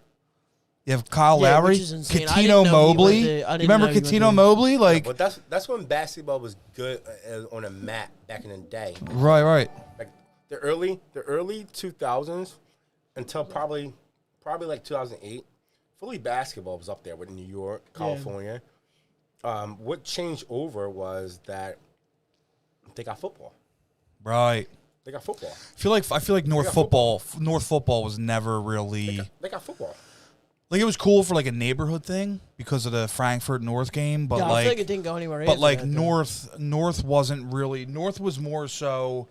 You have Kyle Yeah, Lowry, which is insane. I Catino didn't know he Mobley. went to- I You didn't remember know he went Catino to- Mobley? Like, But that's when basketball was good on a mat back in the day. right. Like the early 2000s until probably like 2008. Philly basketball was up there with New York, California. What changed over was that they got football. Right. They got football. I feel like North football was never really. They got football. Like it was cool for like a neighborhood thing because of the Frankfurt North game, but Yeah, I like feel like it didn't go anywhere. But after like that, though. North wasn't really. North was more so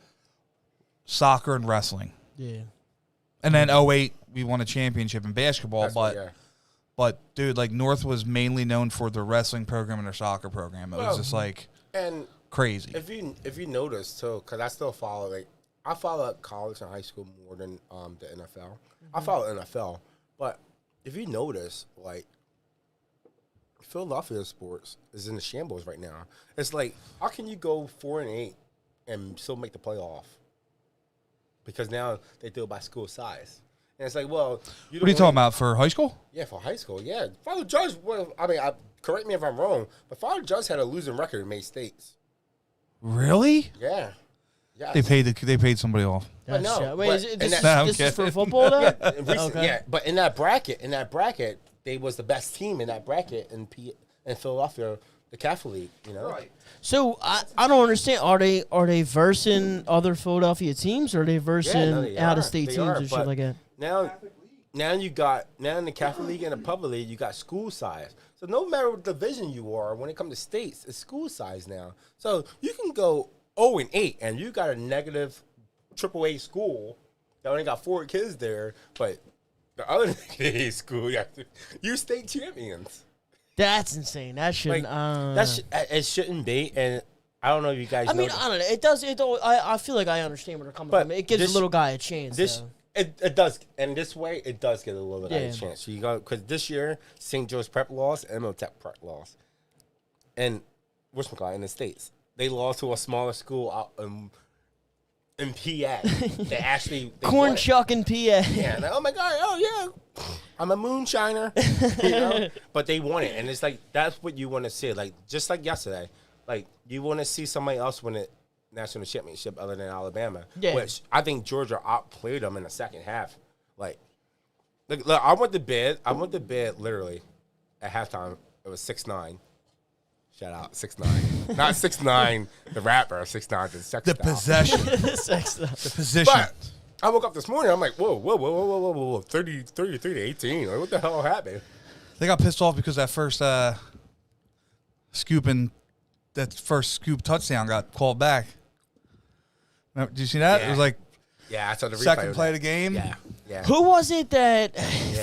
soccer and wrestling. Yeah. And then 08 we won a championship in basketball, That's but dude, like North was mainly known for their wrestling program and their soccer program. It was just like and crazy. If you notice too, because I still follow I follow college and high school more than the NFL. I follow NFL, but if you notice, like Philadelphia sports is in the shambles right now. It's like, how can you go 4-8 and still make the playoff? Because now they do it by school size. And it's like, well, what are you talking about for high school? Yeah, for high school, yeah. Father Judge, correct me if I'm wrong, but Father Judge had a losing record in Made States. Really? Yeah. Yes. They paid somebody off. But no, Wait, but- this is for football, though? Okay. Yeah, but in that bracket, they was the best team in that bracket in Philadelphia, the Catholic League, you know? Right. So I don't understand. Are they versing other Philadelphia teams, or are they versing out of state teams or shit like that? Now you got in the Catholic League and the public league, you got school size. So no matter what division you are, when it comes to states, it's school size now. So you can go 0-8, and you got a negative AAA school that only got 4 kids there, but the other AAA school, you state champions. That's insane. That shouldn't. It shouldn't be, and I don't know if you guys. I mean, I don't know. It does. I feel like I understand where they're coming from. It gives the little guy a chance. It does, and this way it does get a little bit of a chance. So you go because this year St. Joe's Prep lost, and MO Tech Prep lost, and in the States they lost to a smaller school out in PA. They actually corn chuck in PA. Yeah, like, oh my god, oh yeah, I'm a moonshiner, you know. But they won it, and it's like that's what you want to see. Like just like yesterday, like you want to see somebody else win it. National championship other than Alabama, which I think Georgia outplayed them in the second half. Like, look, I went to bed literally at halftime. It was 6-9. Shout out 6-9, not 6-9 the rapper 6-9 the sex. The possession, the position. But I woke up this morning. I'm like, whoa, 33-18. Like, what the hell happened? They got pissed off because that first scoop touchdown got called back. Did you see that? Yeah. It was like I saw the second play of the game. Yeah. Who was it that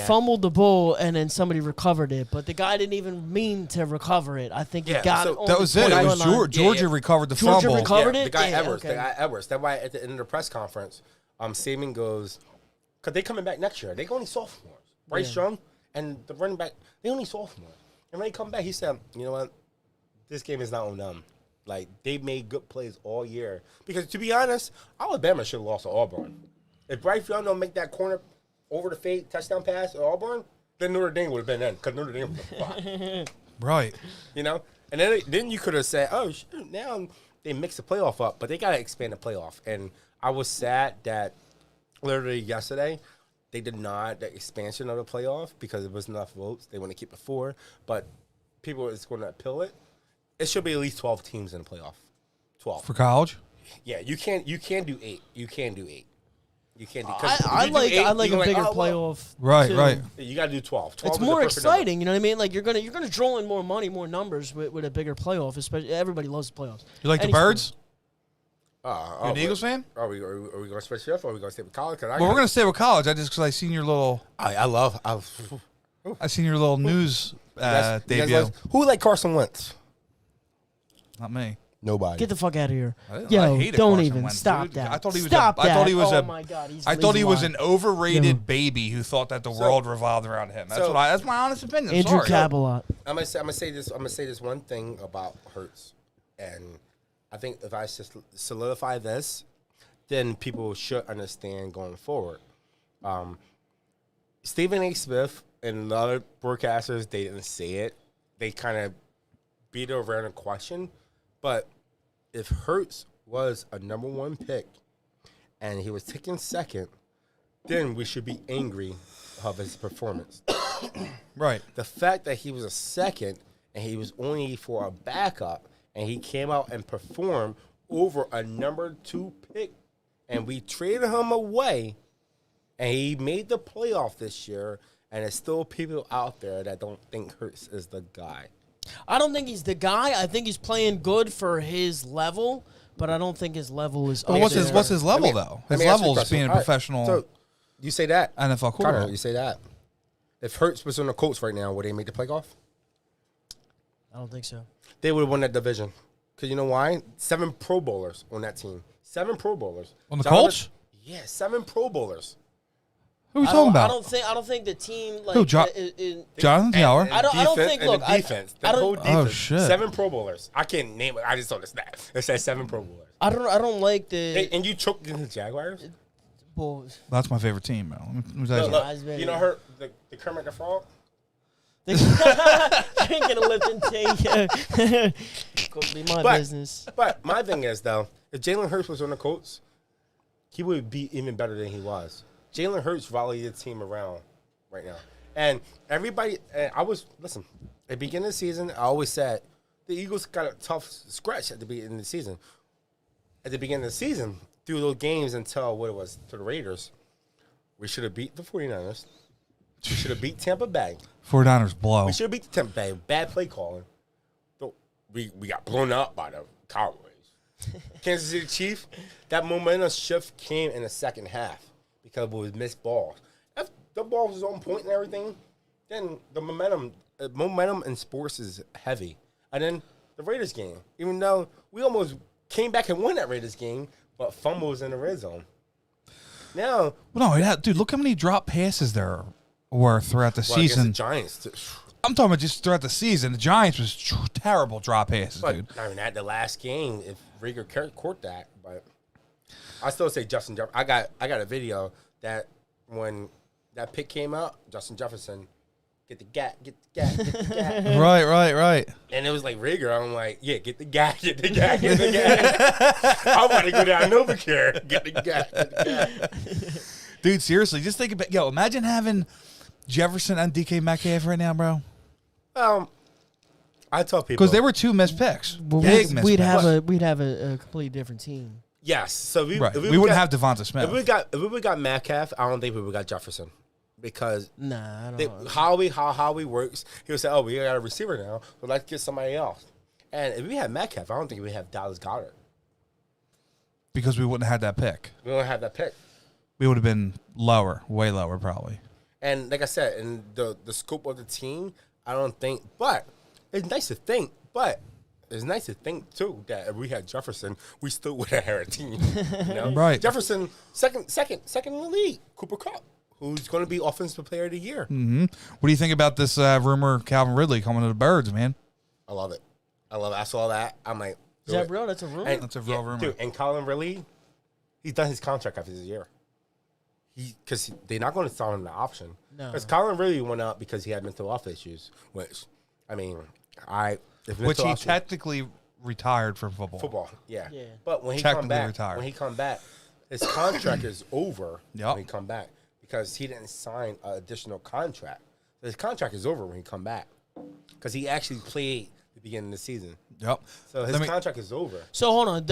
fumbled the ball and then somebody recovered it, but the guy didn't even mean to recover it? I think he got it. That was it. It was Georgia recovered the Georgia fumble. recovered it? The guy Yeah, Edwards. okay. The guy Edwards. That's why at the end of the press conference, Saban goes, because they coming back next year. They only sophomores. Bryce Young and the running back, they only sophomores. And when they come back, he said, you know what? This game is not on them. Like, they made good plays all year. Because, to be honest, Alabama should have lost to Auburn. If Bryce Young don't make that corner over the fade touchdown pass at Auburn, then Notre Dame would have been in. Because Notre Dame was a flop. Right. You know? And then you could have said, oh, shoot, now they mix the playoff up. But they got to expand the playoff. And I was sad that literally yesterday, they did not, the expansion of the playoff, because there wasn't enough votes. They want to keep it 4. But people is going to appeal it. It should be at least 12 teams in the playoff. 12. For college? Yeah, you can't do 8. You can't do 8. You can't do. I like a bigger playoff. Right, too. right. You got to do 12. 12 It's is the more perfect exciting, you know what I mean? Like you're gonna draw in more money, more numbers with a bigger playoff. Especially everybody loves the playoffs. You like Any the Birds? sport. You an Eagles fan? Are we going to switch it up, or are we going to stay with college? Well, we're going to stay with college. Because I seen your little. I seen your little news debut. Who like Carson Wentz? Not me. Nobody. Get the fuck out of here. I Yo, hated don't Carson even Wentz, stop dude. that. I thought he was stop that. I thought he was oh my God, I thought he was an overrated baby who thought that the world revolved around him. That's my honest opinion. Andrew Sorry. Cabalot. I'm gonna say this one thing about Hertz, and I think if I solidify this, then people should understand going forward. Stephen A. Smith and the other broadcasters, they didn't say it. They kind of beat it around a question. But if Hertz was a number 1 pick and he was taken second, then we should be angry of his performance. Right. The fact that he was a second and he was only for a backup and he came out and performed over a number 2 pick and we traded him away and he made the playoff this year and there's still people out there that don't think Hurts is the guy. I don't think he's the guy. I think he's playing good for his level, but I don't think his level is. But what's his level though? His level is being a professional. So you say that NFL quarterback. You say that. If Hurts was on the Colts right now, would they make the playoff? I don't think so. They would have won that division. Because you know why? 7 Pro Bowlers on that team. 7 Pro Bowlers. On the Colts? Yeah, 7 Pro Bowlers. Who are we talking about? I don't think the team like Who, Jonathan Taylor? I don't think. Look, defense. I don't. Whole defense. Oh shit! 7 Pro Bowlers. I can't name it. I just saw the stat. It says 7 Pro Bowlers. I don't like the. And you choked in the Jaguars. Bulls. That's my favorite team, bro. Let me tell you Look, you know the Kermit the Frog. Drinking a Lipton tea. Could be my business. But my thing is though, if Jalen Hurts was on the Colts, he would be even better than he was. Jalen Hurts rallied the team around right now. And everybody, listen, at the beginning of the season, I always said the Eagles got a tough scratch at the beginning of the season. At the beginning of the season, through those games until, to the Raiders, we should have beat the 49ers. We should have beat Tampa Bay. 49ers blow. We should have beat the Tampa Bay. Bad play calling. We got blown up by the Cowboys. Kansas City Chiefs, that momentum shift came in the second half. Because it was missed balls. If the ball was on point and everything, then the momentum in sports is heavy. And then the Raiders game, even though we almost came back and won that Raiders game, but fumbles in the red zone. Now, dude, look how many drop passes there were throughout the season. Against the Giants. I'm talking about just throughout the season. The Giants was terrible drop passes, dude. I mean, at the last game, if Rieger caught that, but I still say Justin Jefferson. I got a video that when that pick came out, Justin Jefferson, get the gat. Right. And it was like Rieger. I'm like, yeah, get the gat. I want to go down Novacare. Get the gat. Dude, seriously, just think about imagine having Jefferson and DK Metcalf right now, bro. I tell people because they were 2 missed picks. Well, Big missed we'd picks. have a completely different team. Yes, so we wouldn't have Devonta Smith. If we got Metcalf, I don't think we would got Jefferson because I don't. Howie works. He'll say, "Oh, we got a receiver now, so let's get somebody else." And if we had Metcalf, I don't think we have Dallas Goedert because we wouldn't have had that pick. We don't have that pick. We would have been lower, way lower, probably. And like I said, in the scope of the team, I don't think. But it's nice to think. But it's nice to think too that if we had Jefferson, we still would have had a team. You know? Right. Jefferson, second in the league. Cooper Kupp, who's going to be Offensive Player of the Year. Mm-hmm. What do you think about this rumor, Calvin Ridley coming to the Birds, man? I love it. I saw that. I'm like, is that real? That's a rumor. That's a real rumor. Dude, and Calvin Ridley, he's done his contract after this year. Because they're not going to sell him the option. No. Because Colin really went out because he had mental health issues, which, I mean, which he technically retired from football. Football, yeah. But when he come back, his contract is over when he come back because he didn't sign an additional contract. His contract is over when he come back because he actually played the beginning of the season. Yep. So his contract is over. So hold on,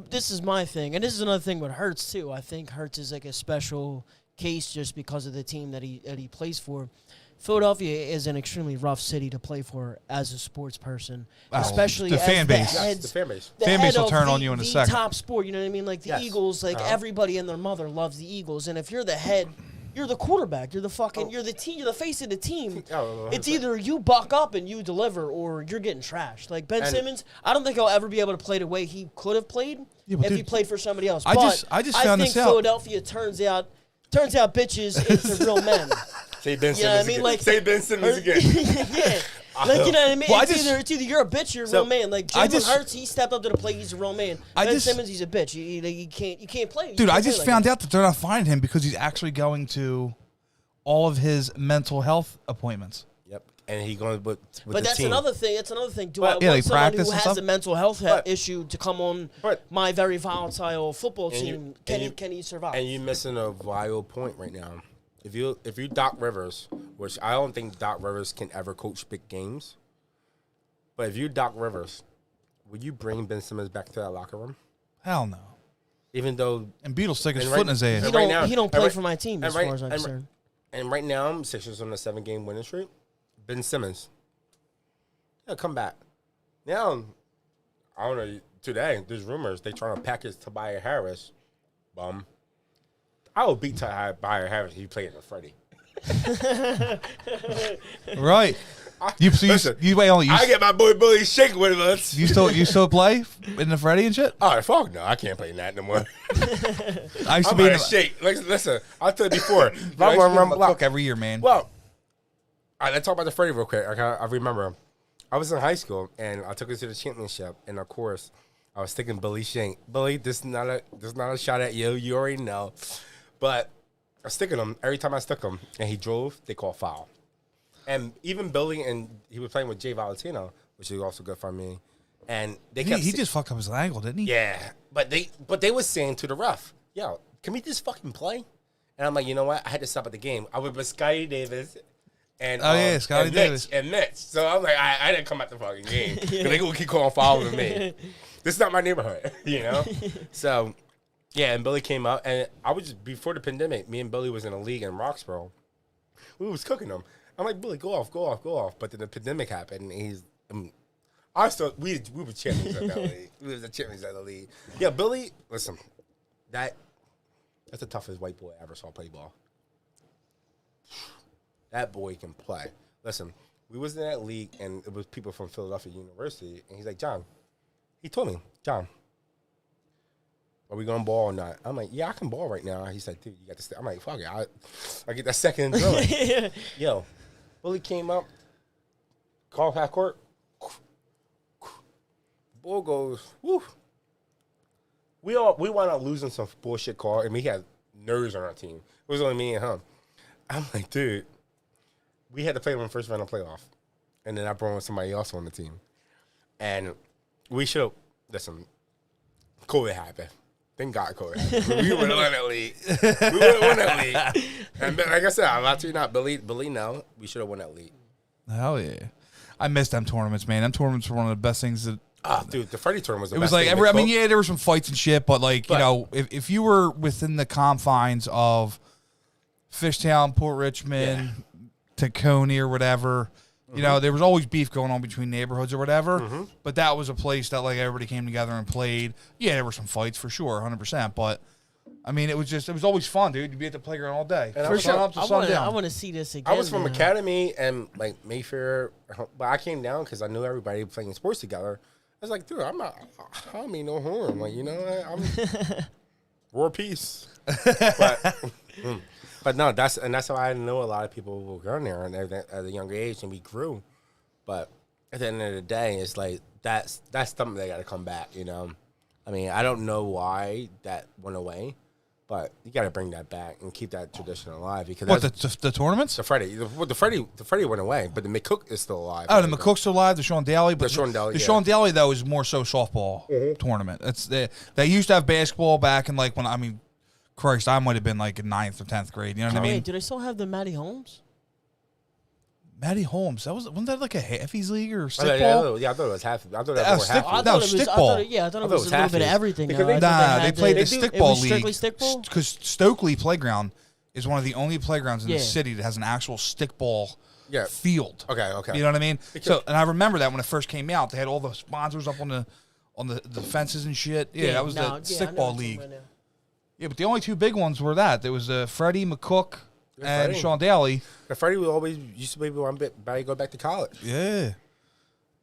this is my thing, and this is another thing with Hertz too. I think Hertz is like a special case just because of the team that he plays for. Philadelphia is an extremely rough city to play for as a sports person, especially the fan base. The fan base. The fan base will turn on you in a second. Top sport, you know what I mean? Like the Eagles, like everybody and their mother loves the Eagles, and if you're the head. You're the quarterback. You're the fucking. You're the team. You're the face of the team. It's either you buck up and you deliver, or you're getting trashed. Like Ben Simmons, I don't think he'll ever be able to play the way he could have played if he played for somebody else. I just found this out. Philadelphia turns out bitches into real men. Say Ben Simmons again. Like, say Ben Simmons again. Yeah. Like, you know what I mean? Well, it's either you're a bitch or you're a real man. Like, Jalen Hurts, he stepped up to the plate. He's a real man. Ben Simmons, he's a bitch. You can't play. Dude, I just found out that they're not finding him because he's actually going to all of his mental health appointments. Yep. And he's going with but that's team. another thing. That's another thing. Do I want someone who has a mental health issue to come on my very volatile football team? Can he survive? And you're missing a vital point right now. if you Doc Rivers, which I don't think Doc Rivers can ever coach big games, but if you Doc Rivers, would you bring Ben Simmons back to that locker room? Hell no. Even though And Beetle stick his and foot in his ass. He don't play for my team as far as I'm concerned. And right now, Sixers on a 7-game winning streak. Ben Simmons, yeah, come back. Now, I don't know. Today, there's rumors they trying to package Tobias Harris. Bum. I would beat Tobias Harris if he played in the Freddie. Right. You wait on you. I get my boy BillyShane with us. You still play in the Freddie and shit? Oh fuck no, I can't play in that no more. I used to I'm be in in the shake. Listen, I told you before. I used to cook every year, man. Well, let's talk about the Freddie real quick. I remember I was in high school and I took us to the championship, and of course I was thinking BillyShane. Billy, this is not a shot at you. You already know, but I was sticking him every time I stuck him, and he drove. They called foul. And even Billy, and he was playing with Jay Valentino, which is also good for me. And they kept he just fucked up his ankle, didn't he? Yeah, but they was saying to the ref, "Yo, can we just fucking play?" And I'm like, you know what? I had to stop at the game. I was with Scotty Davis and Scotty Davis and Mitch. So I'm like, I didn't come at the fucking game because they gonna keep calling fouls with me. This is not my neighborhood, you know. So yeah, and Billy came out, and I was just, before the pandemic. Me and Billy was in a league in Roxborough. We was cooking them. I'm like, Billy, go off. But then the pandemic happened, and we were champions of that league. We were the champions of the league. Yeah, Billy, listen, that's the toughest white boy I ever saw play ball. That boy can play. Listen, we was in that league, and it was people from Philadelphia University, and he's like, John, he told me, John, are we going to ball or not? I'm like, yeah, I can ball right now. He's like, dude, you got to stay. I'm like, fuck it. I get that second drilling. Yo, Billy came up, called half court. Ball goes, woo. We wound up losing some bullshit call, and we had nerds on our team. It was only me and him. I'm like, dude, we had to play them in the first round of playoff. And then I brought in somebody else on the team. And we should have, listen, COVID happened. Thank God COVID happened. We would have won that league. And like I said, I'm not to you not. Billy, no. We should have won that league. Hell yeah. I miss them tournaments, man. Them tournaments were one of the best things that. Dude, the Freddie tournament was the it best was like thing. I mean, yeah, there were some fights and shit, but you know, if you were within the confines of Fishtown, Port Richmond, Tacony, or whatever, you know, there was always beef going on between neighborhoods or whatever. But that was a place that everybody came together and played. Yeah, there were some fights for sure, 100%. But I mean, it was always fun, dude. You'd be at the playground all day. And For sure. Up to sundown. I want to see this again. I was from man. Academy and Mayfair, but I came down because I knew everybody playing sports together. I was like, dude, I don't mean no harm. Like, you know, I'm war peace. But no, that's how I know a lot of people will go there and at a younger age, and we grew. But at the end of the day, it's like that's something that got to come back. You know, I mean, I don't know why that went away, but you got to bring that back and keep that tradition alive because the tournaments? The Freddie went away, but the McCook is still alive. Oh, the McCook's still alive. The Sean Daly, but the Sean Daly though is more so softball tournament. They used to have basketball back in when Christ, I might have been in 9th or 10th grade. You know what I mean? Wait, do they still have the Matty Holmes? Matty Holmes. Wasn't that like a halfies league or stickball? Yeah, I thought it was half. I thought that was half. I thought it was a little bit of everything. Because they played the stickball league. Strictly stickball? Because Stokely Playground is one of the only playgrounds in the city that has an actual stickball field. Okay. You know what I mean? And I remember that when it first came out, they had all the sponsors up on the fences and shit. Yeah, that was the stickball league. Yeah, but the only two big ones were that. There was Freddie McCook and Sean Daly. The Freddie used to be one bit about to go back to college. Yeah.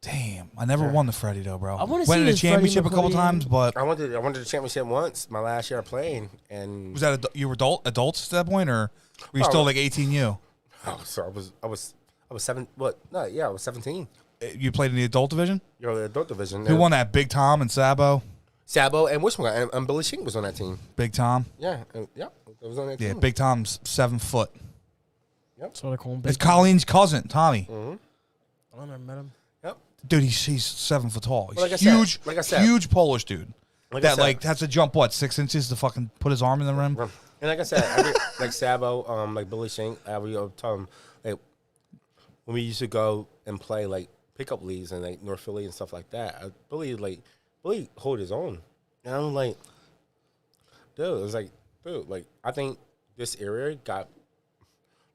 Damn, I never won the Freddie though, bro. I want to went see in a this championship a Freddie couple times, but I went to the championship once. My last year playing, and was that you were adults at that point, or were you still 18U? Oh, so I was 7. What? No, yeah, I was 17. You played in the adult division. You're the adult division. Who won that? Big Tom and Sabo. Sabo and which one? And BillyShane was on that team. Big Tom. Yeah, it was on that team. Yeah, Big Tom's 7 foot. Yep. So they call him Big It's Colleen's cousin, Tommy. I never met him. Yep. Dude, he's 7 foot tall. He's Like I huge, said, like I said. huge Polish dude. Like I That said. has to jump 6 inches to fucking put his arm in the rim. And like I said, like Sabo, like BillyShane, I would tell him, like, when we used to go and play, like, pickup leagues in, like, North Philly and stuff like that, Billy hold his own. And I'm like, dude, it was like, I think this area got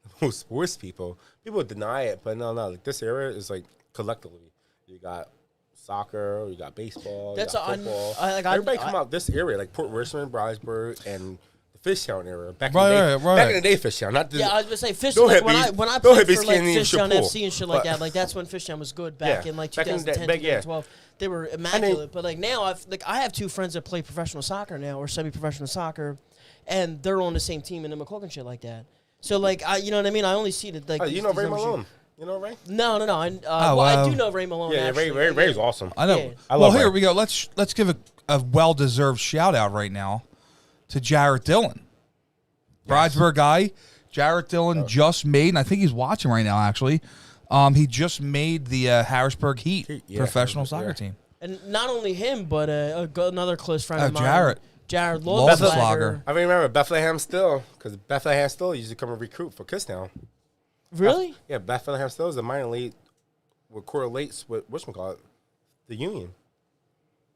the most sports people. People deny it, but no, like, this area is, like, collectively. You got soccer, you got baseball, you got football. Everybody come out this area, like Port Richmond, Brownsburg, and the Fishtown area. Back in the day, Fishtown. Not the, I was gonna say Fishtown. Like, when I played for like Fishtown FC and shit like that, like that's when Fishtown was good back in like 2010, 2012. They were immaculate, but like now I have two friends that play professional soccer now or semi-professional soccer, and they're on the same team in the McClellan shit like that. So like you know what I mean? I only see that like. You know Ray Malone. You know Ray? No. I do know Ray Malone. Yeah, Ray's awesome. I know. Yeah. Well, here we go. Let's give a well-deserved shout-out right now to Jarrett Dillon. Bridesburg guy. Jarrett Dillon just made, and I think he's watching right now, actually. He just made the Harrisburg Heat professional soccer team. And not only him, but another close friend of mine. Jared Loveslager. I remember Bethlehem Still, because Bethlehem Still used to come and recruit for Kutztown. Really? Yeah, Bethlehem Still is a minor league what correlates with whatchamacallit, the Union.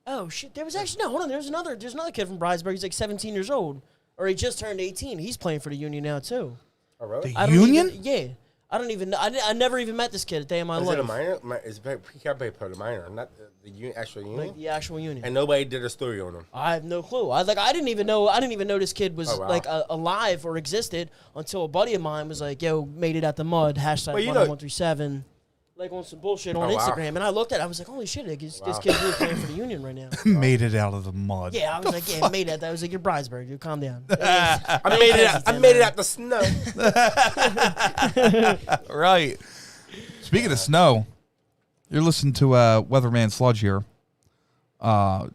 Oh shit! There was actually hold on. There's another kid from Bridesburg. He's like 17 years old, or he just turned 18. He's playing for the Union now too. Oh really? The Union? Yeah. I don't even know. I never even met this kid a day in my life. Is it a minor? Is he can't play for the minor, not the actual Union? Like the actual Union. And nobody did a story on him. I have no clue. I didn't even know this kid was alive or existed until a buddy of mine was like, "Yo, made it out the mud." #137. Like on some bullshit on Instagram, and I looked at it. I was like, "Holy shit! This kid's really playing for the Union right now." Made it out of the mud. Yeah, I was like, "Yeah, made it." I was like, "You're Bridesburg, dude. Calm down." I made it out the snow. Right. Speaking of snow, you're listening to Weatherman Sludge here.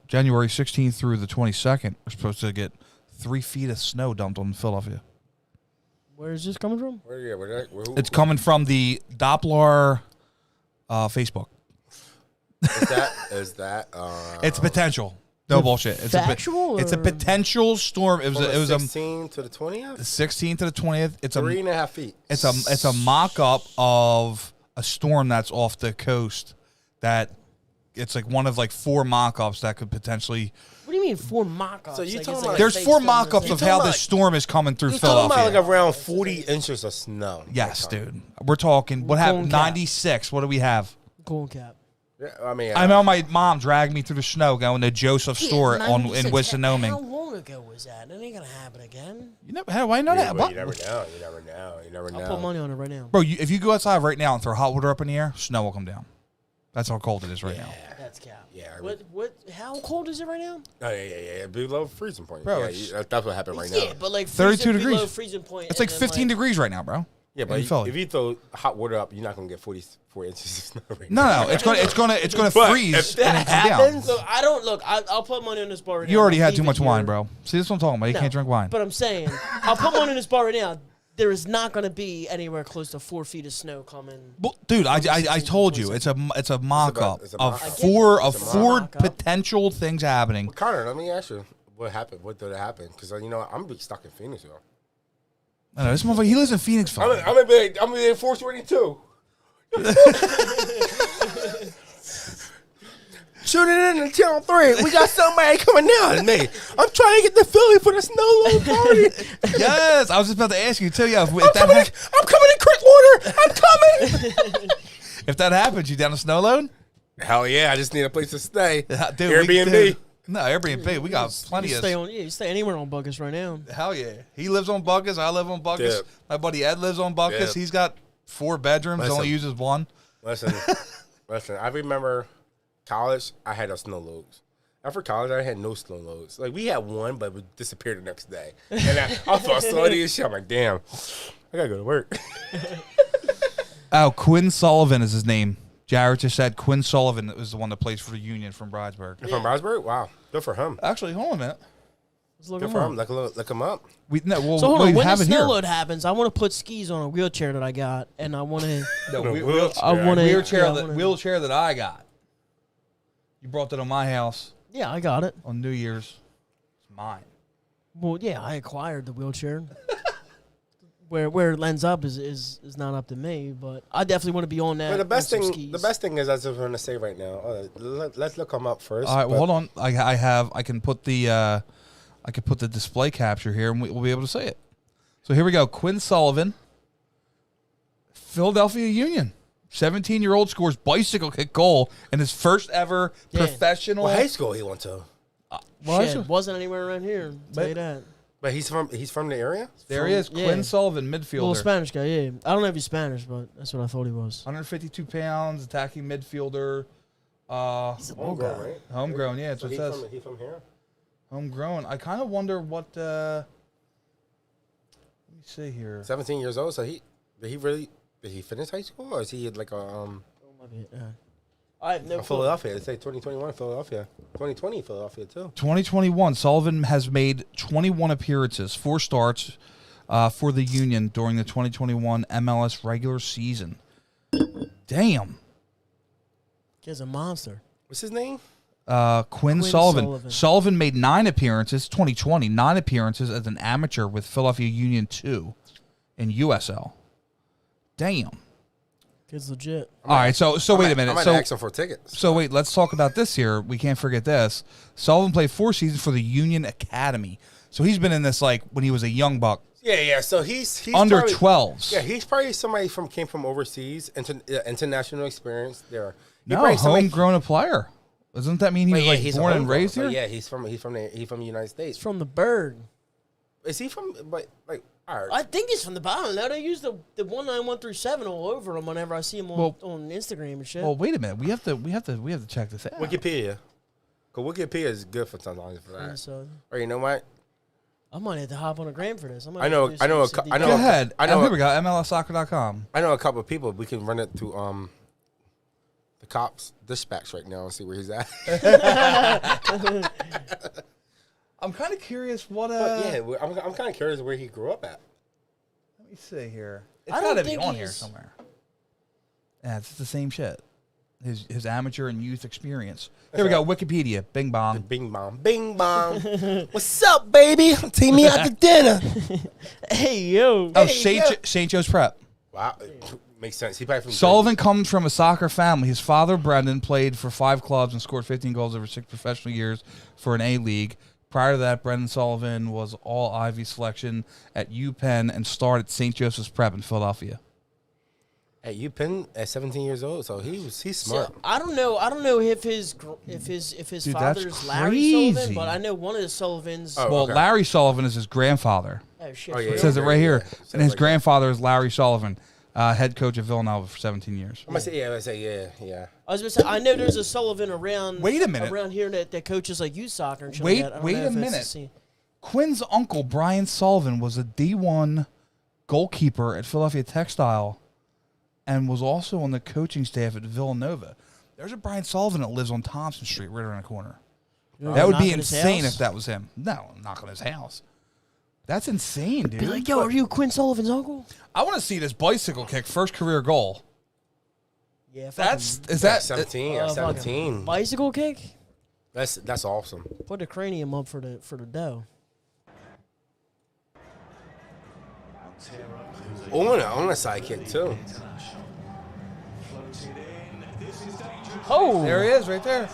January 16th through the 22nd, we're supposed to get 3 feet of snow dumped on Philadelphia. Where is this coming from? It's coming from the Doppler Facebook. Is that? It's potential. No bullshit. It's factual. It's a potential storm. It was 16 to the 20th. 16th to the 20th. It's 3.5 feet. It's a mock up of a storm that's off the coast. That it's like one of like 4 mock ups that could potentially. What do you mean 4 mock-ups? So you like, talking about there's 4 mock-ups of how this storm is coming through Philadelphia. You're talking about like around 40 inches of snow. Yes, dude. We're talking. What happened? 96. What do we have? Cool cap. Yeah, I mean, I know my mom dragged me through the snow going to Joseph's store in Wissinoming. How long ago was that? That ain't gonna happen again. You never. How do I know that? You never know. You never know. I'll put money on it right now, bro. If you go outside right now and throw hot water up in the air, snow will come down. That's how cold it is right now. That's cap. Yeah. What? How cold is it right now? Oh yeah. Below freezing point. Bro, that's what happened right now. Yeah, but like 32 degrees. Below freezing point. It's like 15 degrees right now, bro. Yeah, but if you throw hot water up, you're not gonna get 44 inches of snow right now. No, it's gonna freeze. If that and happens, look, I don't look. I'll put money on this bar right now. You already had too much wine, bro. See, that's what I'm talking about. You can't drink wine. But I'm saying, I'll put money on this bar right now. There is not going to be anywhere close to 4 feet of snow coming. Well, dude, I told you it's a mock up of four potential things happening. Well, Connor, let me ask you, what happened? What did happen? Because I'm be stuck in Phoenix, though. I know this motherfucker. He lives in Phoenix. I'm gonna be in 422. Tune it in to Channel 3. We got somebody coming down to me. I'm trying to get to Philly for the snow load party. Yes, I was just about to ask you too. Yeah, I'm coming in quick order. I'm coming. If that happens, you down a snow load? Hell yeah! I just need a place to stay. Dude, Airbnb. No, Airbnb. We got plenty of. You stay anywhere on Buckus right now. Hell yeah! He lives on Buckus. I live on Buckus. Yep. My buddy Ed lives on Buckus. Yep. He's got 4 bedrooms. Only uses 1. Listen. I remember college. I had a snow loads. After college, I had no snow loads. Like we had one, but it disappeared the next day. And I thought slowly and shit. I'm like, damn, I gotta go to work. Oh, Quinn Sullivan is his name. Jarrett just said Quinn Sullivan is the one that plays for the Union from Bridesburg. Yeah. From Bridesburg? Wow. Good for him. Actually, hold on a minute. Good for him. Look him up. So hold on. When the snow load happens, I want to put skis on a wheelchair that I got, and I want to. Wheelchair that I got. You brought that on my house. Yeah, I got it on New Year's. It's mine. Well, yeah, I acquired the wheelchair. Where it lands up is not up to me, but I definitely want to be on that. But the best on some thing, skis. the best thing is, as I'm going to say right now. Let's look them up first. All right, well, hold on. I can put the display capture here, and we'll be able to say it. So here we go. Quinn Sullivan, Philadelphia Union. 17-year-old scores bicycle kick goal in his first ever professional. What high school he went to? Shit, wasn't anywhere around here. I'll tell you that. But he's from the area. There he is, Quinn Sullivan, midfielder. Little Spanish guy, yeah. I don't know if he's Spanish, but that's what I thought he was. 152 pounds, attacking midfielder. He's a Homegrown, right? Homegrown, yeah, that's what it says. He's from here. Homegrown. I kind of wonder what. Let me see here. 17 years old. So did he finish high school, or is he like I have no clue. Philadelphia? They say 2021 Philadelphia, 2020 Philadelphia too. 2021, Sullivan has made 21 appearances, 4 starts for the Union during the 2021 MLS regular season. Damn. He's a monster. What's his name? Quinn Sullivan. Sullivan made 9 appearances, 2020, 9 appearances as an amateur with Philadelphia Union 2 in USL. Damn. Kid's legit. All right, so wait a minute. I might ask him for tickets. So wait, let's talk about this here. We can't forget this. Sullivan played 4 seasons for the Union Academy. So he's been in this like when he was a young buck. Yeah. So he's under probably, 12s. Yeah, he's probably somebody came from overseas, international experience there. No, homegrown player. Doesn't that mean he's born and raised here? Yeah, he's from the United States. He's from the Berg. Is he from? But like, all right. I think he's from the bottom. Now they use the 19137 all over him whenever I see him on Instagram and shit. Well, wait a minute. We have to check this out. Wikipedia. Cause Wikipedia is good for sometimes for that. So, or you know what? I might have to hop on a gram for this. Go ahead. Here we go. MLSsoccer.com. I know a couple of people. We can run it through the cops dispatch right now and see where he's at. I'm kind of curious what. I'm kind of curious where he grew up at. Let me see here. It's got to be on here somewhere. Yeah, it's the same shit. His amateur and youth experience. Here we go. Wikipedia. Bing bong. Bing bong. Bing bong. What's up, baby? Take me out to dinner. Hey yo. Oh, St. Joe's Prep. Wow. Makes sense. He probably from Sullivan comes from a soccer family. His father, Brendan, played for 5 clubs and scored 15 goals over 6 professional years for an A-League. Prior to that, Brendan Sullivan was all-Ivy selection at UPenn and starred at St. Joseph's Prep in Philadelphia. At UPenn at 17 years old, so he's smart. So, I don't know if his Dude, father's Larry Sullivan, but I know one of the Sullivans. Oh, well, okay. Larry Sullivan is his grandfather. Oh shit! It says it right here, and his grandfather is Larry Sullivan, head coach of Villanova for 17 years. I'm gonna say yeah. I was gonna say I know there's a Sullivan around. Wait a minute. Around here that coaches like youth soccer and shit. Wait like that. a minute. Quinn's uncle Brian Sullivan was a D1 goalkeeper at Philadelphia Textile, and was also on the coaching staff at Villanova. There's a Brian Sullivan that lives on Thompson Street right around the corner. That would be insane if that was him. No, knock on his house. That's insane, dude. Be like, yo, are you Quinn Sullivan's uncle? I want to see this bicycle kick, first career goal. Yeah, is that 17? 17 bicycle kick. That's awesome. Put the cranium up for the dough. On a side kick too. Oh, there he is, right there.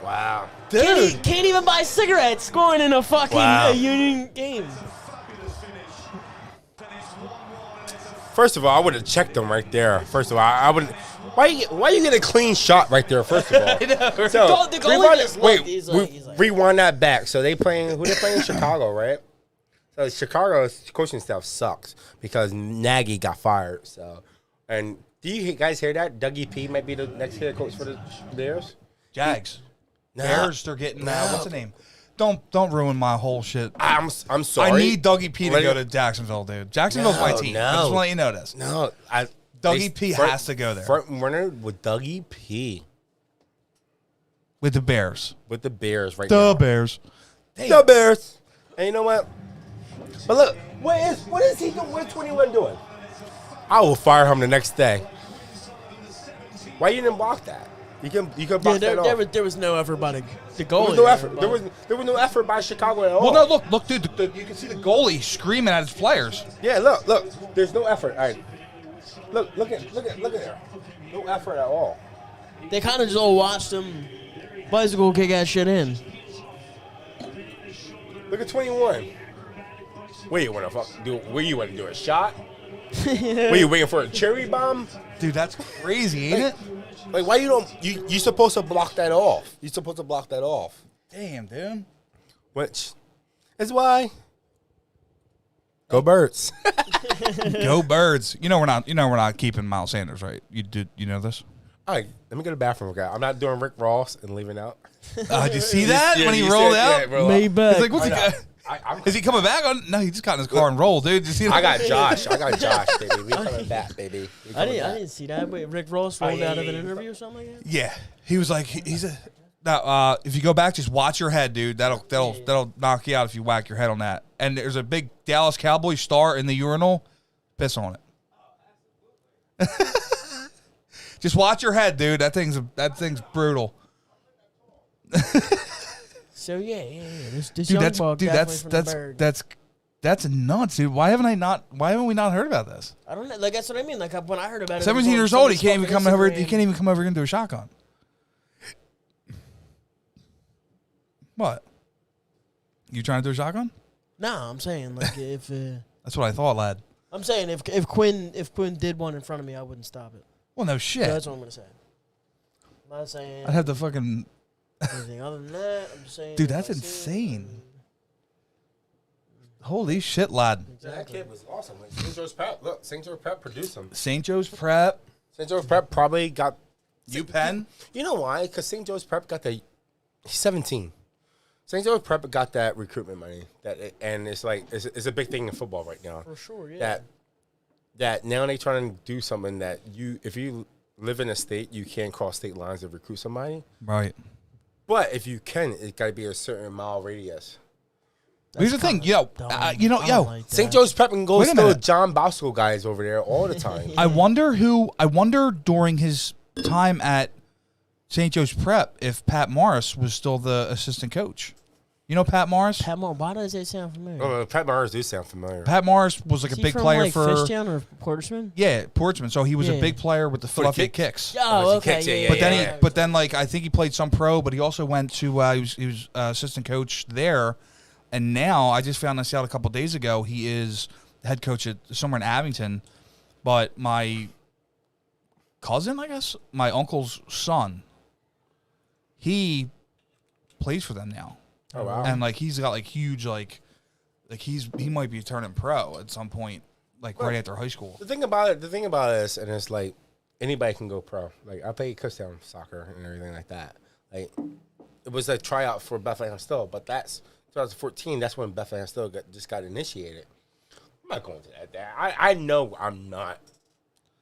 Wow, dude! Can't even buy cigarettes scoring in a fucking Union game. First of all, I would have checked him right there. First of all, I would. Why you get a clean shot right there? First of all, I know, so the goalie just looked. He's like, rewind that back. So they playing. Who they playing in Chicago, right? So Chicago's coaching staff sucks because Nagy got fired. So, and do you guys hear that? Dougie P might be the next head coach for the Bears. Jags. Bears. They're getting what's the name? Don't ruin my whole shit. I'm sorry. I need Dougie P to go to Jacksonville, dude. Jacksonville's my team. I just want to let you know this. No, Dougie P has to go there. Front runner with Dougie P. With the Bears. With the Bears right now. The Bears. The Bears. And you know what? But look, what is he doing? What is 21 doing? I will fire him the next day. Why you didn't block that? You can Yeah, box that off. there was no effort by the There goalie. was no effort. There was no effort by Chicago at all. Well, no, look, dude. You can see the goalie screaming at his players. Yeah, look. There's no effort. All right. Look at there. No effort at all. They kind of just all watched him bicycle kick that shit in. Look at 21. What you want to do? What you want to do? A shot? What you waiting for a cherry bomb? Dude, that's crazy, ain't it? Like, why you don't? You supposed to block that off. You're supposed to block that off. Damn, dude. Which is why. Go Birds. Go Birds. You know we're not keeping Miles Sanders, right? You know this? All right, let me go to the bathroom, okay? I'm not doing Rick Ross and leaving out. Did you see that Yeah, when he you rolled said- out? yeah, roll out. Maybach. He's like, what's he I know. got? I'm- Is he coming back? No, he just got in his car and rolled, dude. Did you see that? I got Josh, baby. We coming back, baby. We I coming didn't back. see that. Wait, Rick Ross rolled yeah, out of an yeah. interview or something like that? Yeah, he was like, he's a. Now, if you go back, just watch your head, dude. That'll knock you out if you whack your head on that. And there's a big Dallas Cowboys star in the urinal. Piss on it. Just watch your head, dude. That thing's brutal. So yeah. This Dude, young that's buck dude. definitely from the Berg. That's nuts, dude. Why haven't we not heard about this? I don't know. Like that's what I mean. Like when I heard about it, 17 years old, he can't even come over. He can't even come over into a shotgun. What? You trying to do a shotgun? No, I'm saying like if That's what I thought, lad. I'm saying if Quinn did one in front of me, I wouldn't stop it. Well, no shit. So that's what I'm gonna say. I'm not saying I'd have to fucking. anything other than that. I'm just saying. Dude, if that's I see it, insane. Holy shit, lad. That kid was awesome. Like, St. Joe's Prep. Look, St. Joe's Prep produced him. St. Joe's Prep. St. Joe's Prep probably got. UPenn. You know why? Because St. Joe's Prep got the. He's 17. St. Joe's Prep got that recruitment money. And it's like it's a big thing in football right now. For sure, yeah. That now they trying to do something that if you live in a state, you can't cross state lines to recruit somebody. Right. But if you can, it's got to be a certain mile radius. Here's the thing, dumb. I don't like that. St. Joe's Prep and goes Wait a still minute. John Bosco guys over there all the time. I wonder during his time at St. Joe's Prep if Pat Morris was still the assistant coach. You know Pat Morris? Pat Moore, why does that sound familiar? Pat Myers do sound familiar. Pat Morris was like Is a he big from, player like, for Fishtown or Portsmouth? Yeah, Portsmouth. So he was a Yeah. big player with the Philadelphia kicks? Kicks. Oh, he okay. kicks, yeah, But then yeah. but then like I think he played some pro, but he also went to he was assistant coach there, and now I just found this out a couple days ago. He is head coach at somewhere in Abington, but my cousin, I guess, my uncle's son, he plays for them now. Oh wow! And like he's got like huge like he might be turning pro at some point, like right after high school. The thing about it is, and it's like anybody can go pro. Like I played Kutztown soccer and everything like that. Like it was a tryout for Bethlehem Still, but that's 2014. That's when Bethlehem Still just got initiated. I'm not going to that. I know I'm not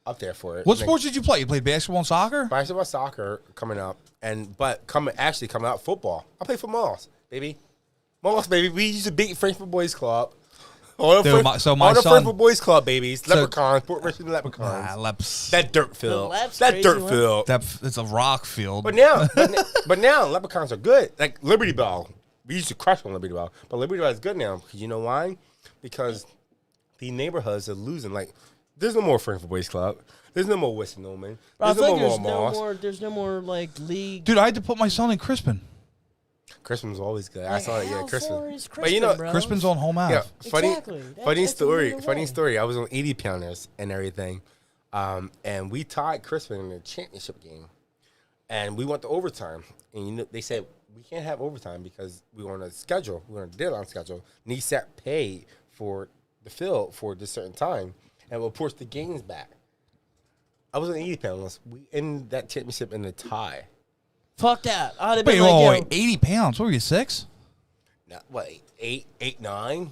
up there for it. What sports did you play? You played basketball and soccer? Basketball, soccer coming up, coming out football. I play for Moss, baby. Moss, baby. We used to beat Frankfurt Boys Club. All the my son- Frankfurt Boys Club, babies. Leprechauns, Port Richmond Leprechauns. Leps. That dirt field. Lap's That crazy dirt one. field. It's a rock field. But now Leprechauns are good. Like Liberty Bell. We used to crush on Liberty Bell. But Liberty Bell is good now. Because you know why? Because the neighborhoods are losing. Like, there's no more Frankfurt Boys Club. There's no more Weston Newman. I There's feel no like more Moss. there's no more like league. Dude, I had to put my son in Crispin. Crispin was always good. I Like, saw it. Yeah, how Crispin. far is But you know, bro? Crispin's on home Ave. Yeah, funny, Exactly. funny That's a story. meter Funny away. story. I was on 80 pounders and everything, and we tied Crispin in the championship game, and we went to overtime. And they said we can't have overtime because we were on a schedule. We were on a deadline schedule. NESAC paid for the field for this certain time, and we'll push the games back. I was on 80 pounders. We ended that championship in a tie. Fuck that. I'd have Wait, been like, yo, 80 pounds. What were you, 6? Now, what, 9,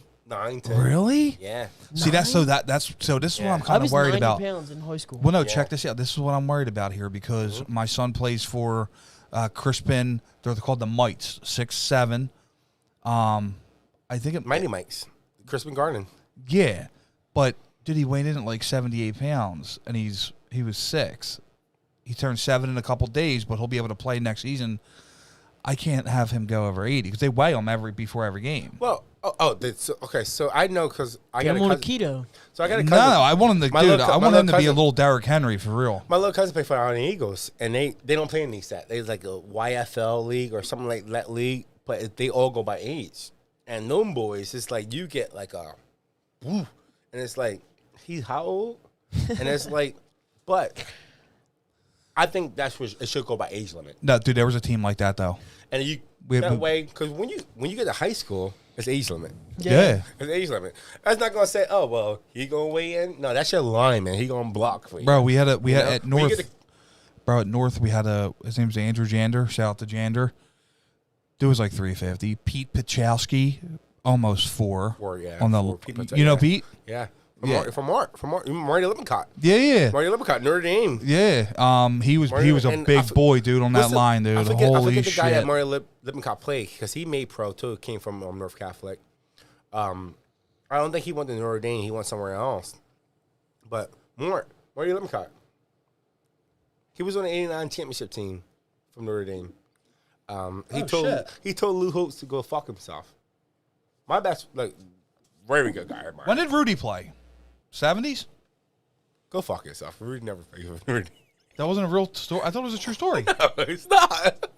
10. Really? Yeah. See, that's this is what I'm I kind was of worried 90 about. pounds in high school. Well, no, Yeah. check this out. This is what I'm worried about here because my son plays for Crispin. They're called the Mites, 6'7". I think it Mighty Mike's. Crispin Garden. Yeah, but dude, he weighed in at like 78 pounds, and he was 6. he turns 7 in a couple days, but he'll be able to play next season. I can't have him go over 80 because they weigh him before every game. Well, okay. So I know because I Get got him a on a cousin. keto. So I got a No, cousin. I want him to, My dude. little I my want him little to be a cousin- little Derrick Henry for real. My little cousin played for the Island Eagles, and they don't play in these stats. There's like a YFL league or something like that league, but they all go by age. And them boys, it's like you get like a, woo, and it's like he's how old? And it's like, but I think that's what it should go by age limit. No, dude, there was a team like that though. And you We- that way because when you get to high school, it's age limit. Yeah. It's age limit. That's not gonna say, oh well, he gonna weigh in. No, that's your lineman. He gonna block for you. Bro, we had at When you North. get to- Bro, at North we had his name's Andrew Jander. Shout out to Jander. Dude was like 350. Pete Pachowski, almost 4. Yeah, on the 4. Pete you know yeah. Pete? Yeah. Yeah. From Marty Lippincott. Yeah. Marty Lippincott, Notre Dame. Yeah. He was a And big boy, dude, on that Listen, line, dude. I forget Holy the shit. guy that Marty Lippincott played because he made pro too. Came from North Catholic. I don't think he went to Notre Dame. He went somewhere else. But Marty Lippincott. He was on the '89 championship team from Notre Dame. He told Lou Holtz to go fuck himself. My best, like, very good guy. When did Rudy play? 70s? Go fuck yourself. Rudy never played with Rudy. That wasn't a real story. I thought it was a true story. No, it's not.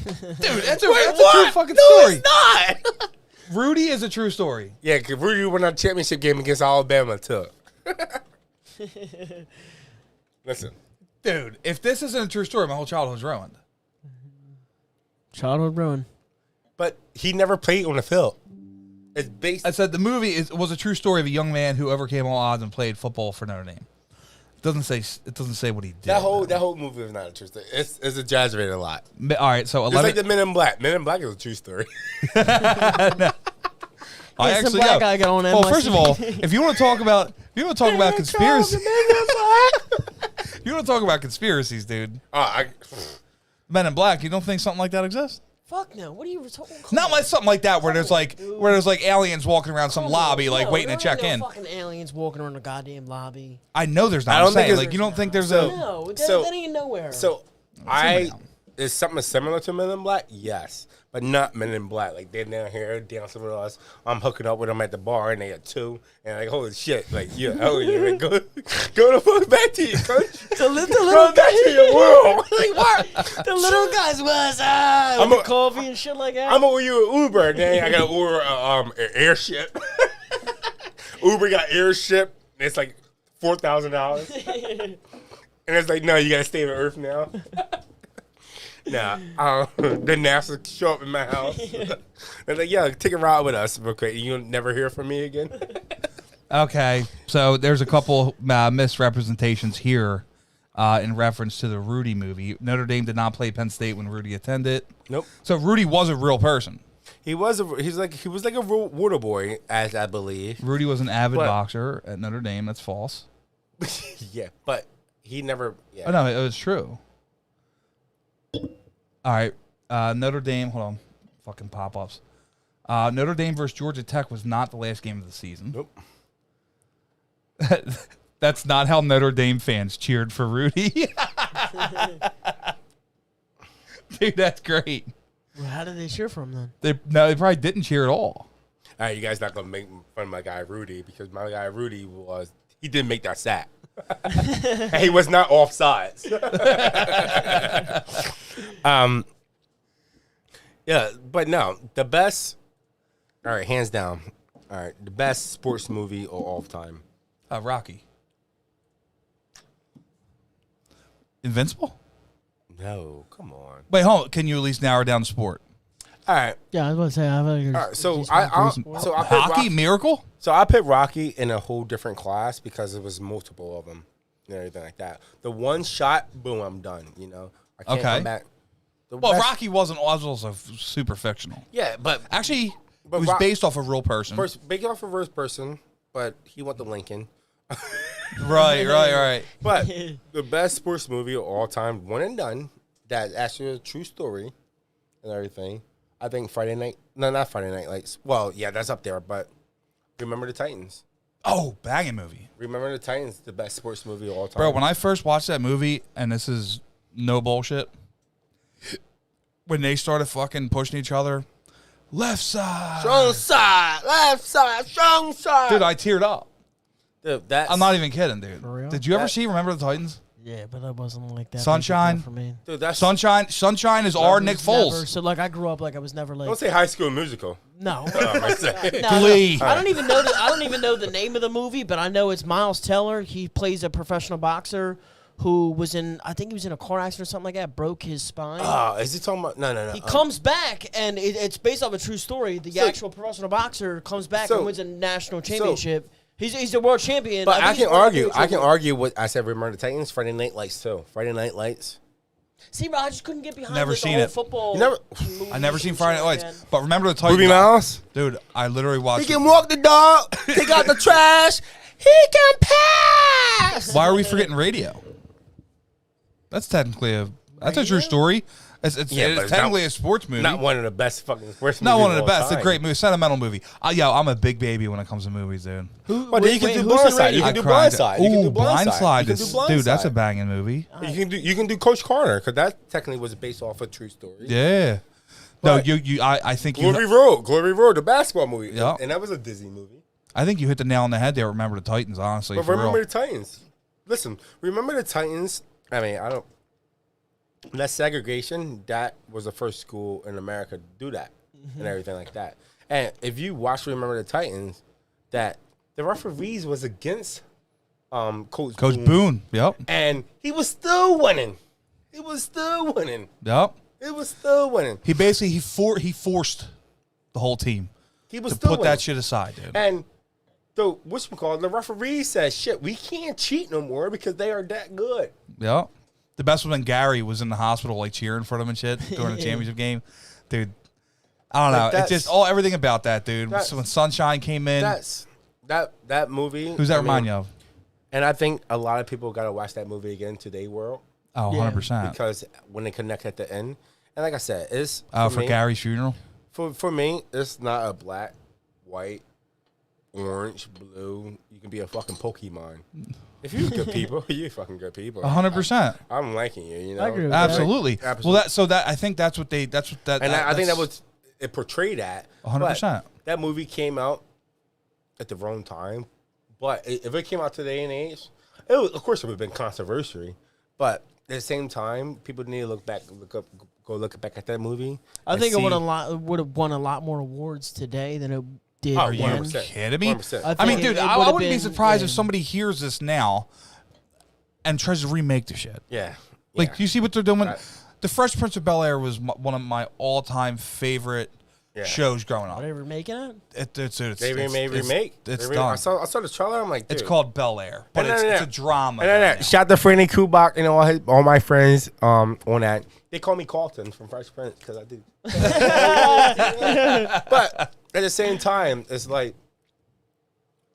Dude, that's a true fucking story. It's not. Rudy is a true story. Yeah, because Rudy won a championship game against Alabama, too. Listen. Dude, if this isn't a true story, my whole childhood's ruined. Childhood ruin. But he never played on the field. It's based. I said the movie was a true story of a young man who overcame all odds and played football for Notre Dame. It doesn't say what he did. That whole movie is not a true story. It's exaggerated a lot. All right, so It's 11. like the Men in Black. Men in Black is a true story. Yeah, some black guy got on Well, NYC. first of all, if you want to talk about conspiracy, you want to talk about conspiracies, dude. Men in Black. You don't think something like that exists? Fuck no. What are you talking about? Not like something like that where there's like aliens walking around some lobby like waiting to check in. Fucking aliens walking around the goddamn lobby. I know there's not. I don't I'm think saying, there's- like you don't think there's No, that ain't nowhere. So is something similar to Men in Black? Yes. But not Men in Black. Like they're down here, down somewhere else. I'm hooking up with them at the bar and they are 2. And like, holy shit. Like, yeah, oh yeah, like, go the fuck back to your country. the little Go back to your world. Like, what? The little guys was I'm with a- coffee and shit like that. I'm over you an Uber. Then I got to order an airship. Uber got airship. And it's like $4,000. And it's like, no, you got to stay on Earth now. Nah, then NASA show up in my house. They're like, yeah, take a ride with us real quick. You'll never hear from me again. Okay, so there's a couple misrepresentations here in reference to the Rudy movie. Notre Dame did not play Penn State when Rudy attended. Nope. So Rudy was a real person. He was like a real water boy, as I believe. Rudy was an avid But- boxer at Notre Dame. That's false. Yeah, but he never. Yeah. Oh no, it was true. All right, Notre Dame. Hold on, fucking pop-ups. Notre Dame versus Georgia Tech was not the last game of the season. Nope. That's not how Notre Dame fans cheered for Rudy. Dude, that's great. Well, how did they cheer for him then? They probably didn't cheer at all. All right, you guys not gonna make fun of my guy Rudy because my guy Rudy he didn't make that sack. And he was not offsides. Yeah, but no, the best. All right, hands down. All right, the best sports movie of all time. Rocky. Invincible? No, come on. Wait, hold on. Can you at least narrow down the sport? All right, Yeah, I was about to say. all right. So I picked Hockey? Miracle? So I put Rocky in a whole different class because it was multiple of them and everything like that. The one shot, boom, I'm done. You know, I can't Okay. come back. The Well, rest- Rocky wasn't also super fictional. yeah, but Actually, But it was Rock- based off a real person. based off a first person, but he went to Lincoln. Right. But the best sports movie of all time, one and done, that's actually a true story and everything. I think Friday Night. No, not Friday Night Lights. Well, yeah, that's up there, but Remember the Titans. Oh, banging movie. Remember the Titans, the best sports movie of all time. Bro, when I first watched that movie, and this is no bullshit, when they started fucking pushing each other, left side. Strong side, left side, strong side. Dude, I teared up. Dude, that's... I'm not even kidding, dude. For real? Did you ever see Remember the Titans? Yeah, but that wasn't like that. Sunshine? For me. Dude, that's... Sunshine is our Nick Foles. Never, so like I grew up like I was never like. Don't say High School Musical. No. I say. No, Glee. I don't even know. I don't even know the name of the movie, but I know it's Miles Teller. He plays a professional boxer who was in. I think he was in a car accident or something like that. Broke his spine. Is he talking about... No. He comes back, and it's based off a true story. The actual professional boxer comes back and wins a national championship. He's a world champion. But I can argue what I said. Remember the Titans? Friday Night Lights too. Friday Night Lights. See, bro, I just couldn't get behind Never like, seen the whole it. football. I never seen Friday Night like Lights. that. But Remember the Titans. Ruby Mouse. Dude, I literally watched He can walk the dog. Take out the trash. He can pass. Why are we forgetting Radio? That's technically a true story. It's Yeah, but it's technically not- a sports movie. Not one of the best fucking sports Not movies one of the all best. It's a time. great movie, sentimental movie. I'm a big baby when it comes to movies, dude. But then you can do who's in Blindside. Radio? You can do I cried. Blindside. You can do Ooh, Blindside. You can is- do dude, that's a Blindside. banging movie. You can do Coach Carter because that technically was based off a true story. Yeah. No, But- I think you. Glory Road, the basketball movie. Yeah. And that was a Disney movie. I think you hit the nail on the head there. Remember the Titans, honestly. But for remember real. the Titans. Listen, remember the Titans. I mean, I don't. That segregation, that was the first school in America to do that and everything like that. And if you watch Remember the Titans, that the referees was against Coach Boone. Yep. And he was still winning. Yep. It was still winning. He basically he forced the whole team He was to still put winning. that shit aside, dude. And the referee said, shit, we can't cheat no more because they are that good. Yep. The best was when Gary was in the hospital, like cheering for them and shit during the championship game, dude. I don't know. It's just everything about that, dude. So when Sunshine came in, that movie. who's that remind you of? And I think a lot of people got to watch that movie again, Today World, Oh, Yeah. 100%. because when they connect at the end, and like I said, it's For Gary's funeral. For me, it's not a black, white, orange, blue. You can be a fucking Pokemon. If you're good people, you're fucking good people. 100%. I'm liking you. You know, I agree with that. Absolutely. Absolutely. Well, I think that's what that. And I think that was it portrayed that 100%. But that movie came out at the wrong time. But if it came out today and age, of course it would have been controversial. But at the same time, people need to look back at that movie. I and think see- it would have won a lot more awards today than it did. Oh, then. 100%. Kidding me? 100%. I mean, think dude, it I would've wouldn't be been- surprised if yeah. somebody hears this now and tries to remake the shit. Yeah. Like, yeah. you see what they're doing? Right. The Fresh Prince of Bel-Air was one of my all-time favorite shows growing up. Are they remaking it? It's They remake. It's I done. saw the trailer. I'm like, dude. It's called Bel-Air, but And it's a drama. And then now. shout to Franny Kubak and all my friends on that. They call me Carlton from Fresh Prince because I do. But at the same time, it's like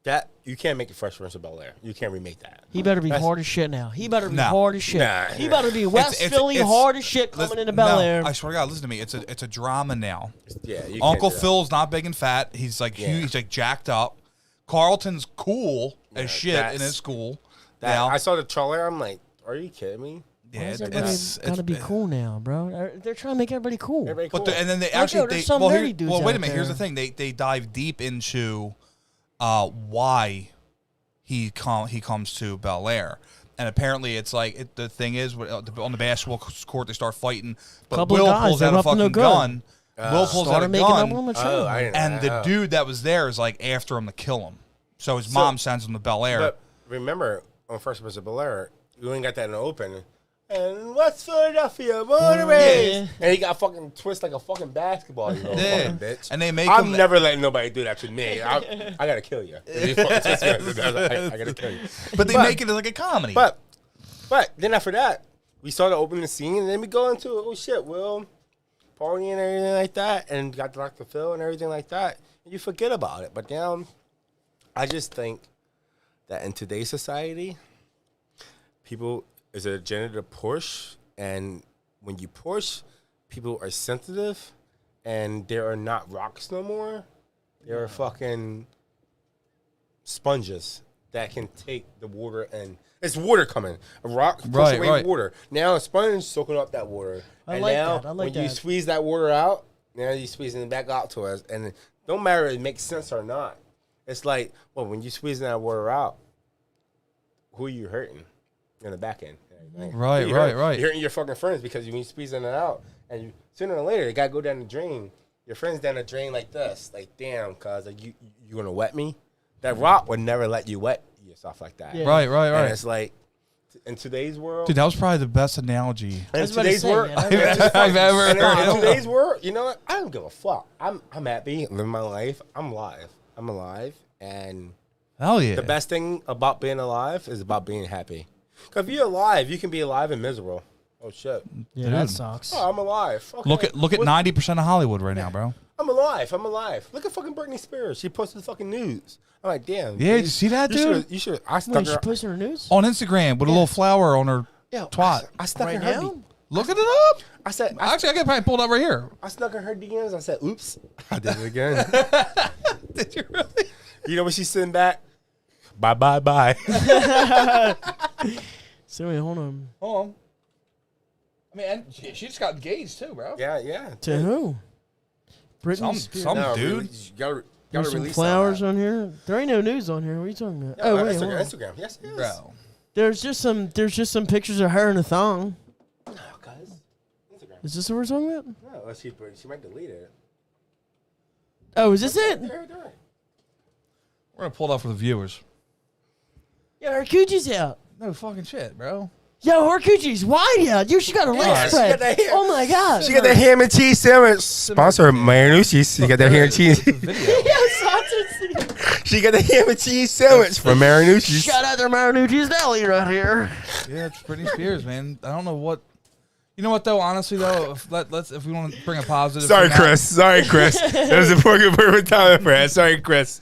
that. You can't make it Fresh Prince of Bel-Air. You can't remake that. He better be That's- hard as shit now. He better be No. hard as shit. Nah. He better be West It's- Philly it's- hard as shit coming into Bel Air. No, I swear to God, listen to me. It's a drama now. Yeah, you can't Uncle do that. Phil's not big and fat. He's like Yeah. huge, he's like jacked up. Carlton's cool as shit in that's- his school. That, now. I saw the trailer. I'm like, are you kidding me? Why Yeah, is everybody gotta be cool now, bro? They're trying to make everybody cool. Everybody cool. But and then they Like, actually yo, there's some nerdy dudes wait a out minute. Here's the there. thing. They dive deep into why he comes to Bel Air. And apparently, it's like the thing is on the basketball court they start fighting, but Couple of Will guys, pulls they're out a up to no fucking good. gun. Will pulls out Started a making up gun, on the Oh, show. I didn't know and that. the dude that was there is like after him to kill him. So his mom sends him to Bel Air. But remember, on Fresh Prince of Bel-Air, you ain't got that in the open. And what's Philadelphia? Born and raised. Yeah. And he got fucking twist like a fucking basketball, you know, Yeah. fucking bitch. And they make I'm him never letting nobody do that to me. I gotta kill you. I gotta kill you. but they make it like a comedy. But then after that, we saw the opening scene, and then we go into oh shit, Will partying and everything like that, and got Dr. Phil and everything like that, and you forget about it. But now, I just think that in today's society, people is an agenda to push, and when you push, people are sensitive, and they are not rocks no more. They're fucking sponges that can take the water and it's water coming. A rock pushes Right, away right. water. Now a sponge soaking up that water. I and like now that. I like when that. you squeeze that water out, now you're squeezing it back out to us. And it don't matter if it makes sense or not. It's like, well, when you're squeezing that water out, who are you hurting in the back end? Right. You're hurting your fucking friends because when you're squeezing it out, and sooner or later, it got to go down the drain. Your friend's down the drain like this. Like, damn, cuz like, you going to wet me? That rock would never let you wet yourself like that. Yeah. Right. And it's like, in today's world. Dude, that was probably the best analogy In today's world, I've ever and heard. in today's world, you know what? I don't give a fuck. I'm happy, living my life. I'm alive. And Hell yeah. the best thing about being alive is about being happy. Because if you're alive, you can be alive and miserable. Oh, shit. Yeah, that Dude. sucks. Oh, I'm alive. Okay. Look at 90% of Hollywood right now, bro. I'm alive. Look at fucking Britney Spears. She posted the fucking news. I'm like, damn. Yeah, did you see that, dude? You should. I Wait, stuck she her. posted her news? On Instagram with a little flower on her twat. I stuck Right in her. now? Look it up. I said. Actually, I got probably pulled up right here. I snuck in her DMs. I said, oops. I did it again. Did you really? You know what she's sitting back? Bye. So wait, hold on. Hold on. I mean, and she just got engaged too, bro. Yeah. To who? Britney Spears. Some No, dude. really, you gotta There's some release flowers some of on here. There ain't no news on here. What are you talking about? that. Oh Yeah, wait, hold on. Instagram. Yes, it is. Bro. There's just some pictures of her in a thong. No, guys. Instagram. Is this what we're talking about? No, unless she might delete it. Oh, is this it? There. We're gonna pull it up for the viewers. Yeah, her coochie's out. No fucking shit, bro. Yo, her coochie's wide out. Dude, she got a leg Yeah, she spread. got that hair. Oh my god. She got that ham and cheese sandwich. Sponsor Marinucci's. She got that ham and cheese. She got the ham and cheese sandwich from Marinucci's. Shout out to Marinucci's Deli right here. Yeah, it's Britney Spears, man. I don't know what. You know what though? Honestly though, if we want to bring a positive. Sorry, from that- Chris. That was a perfect time for that. Sorry, Chris.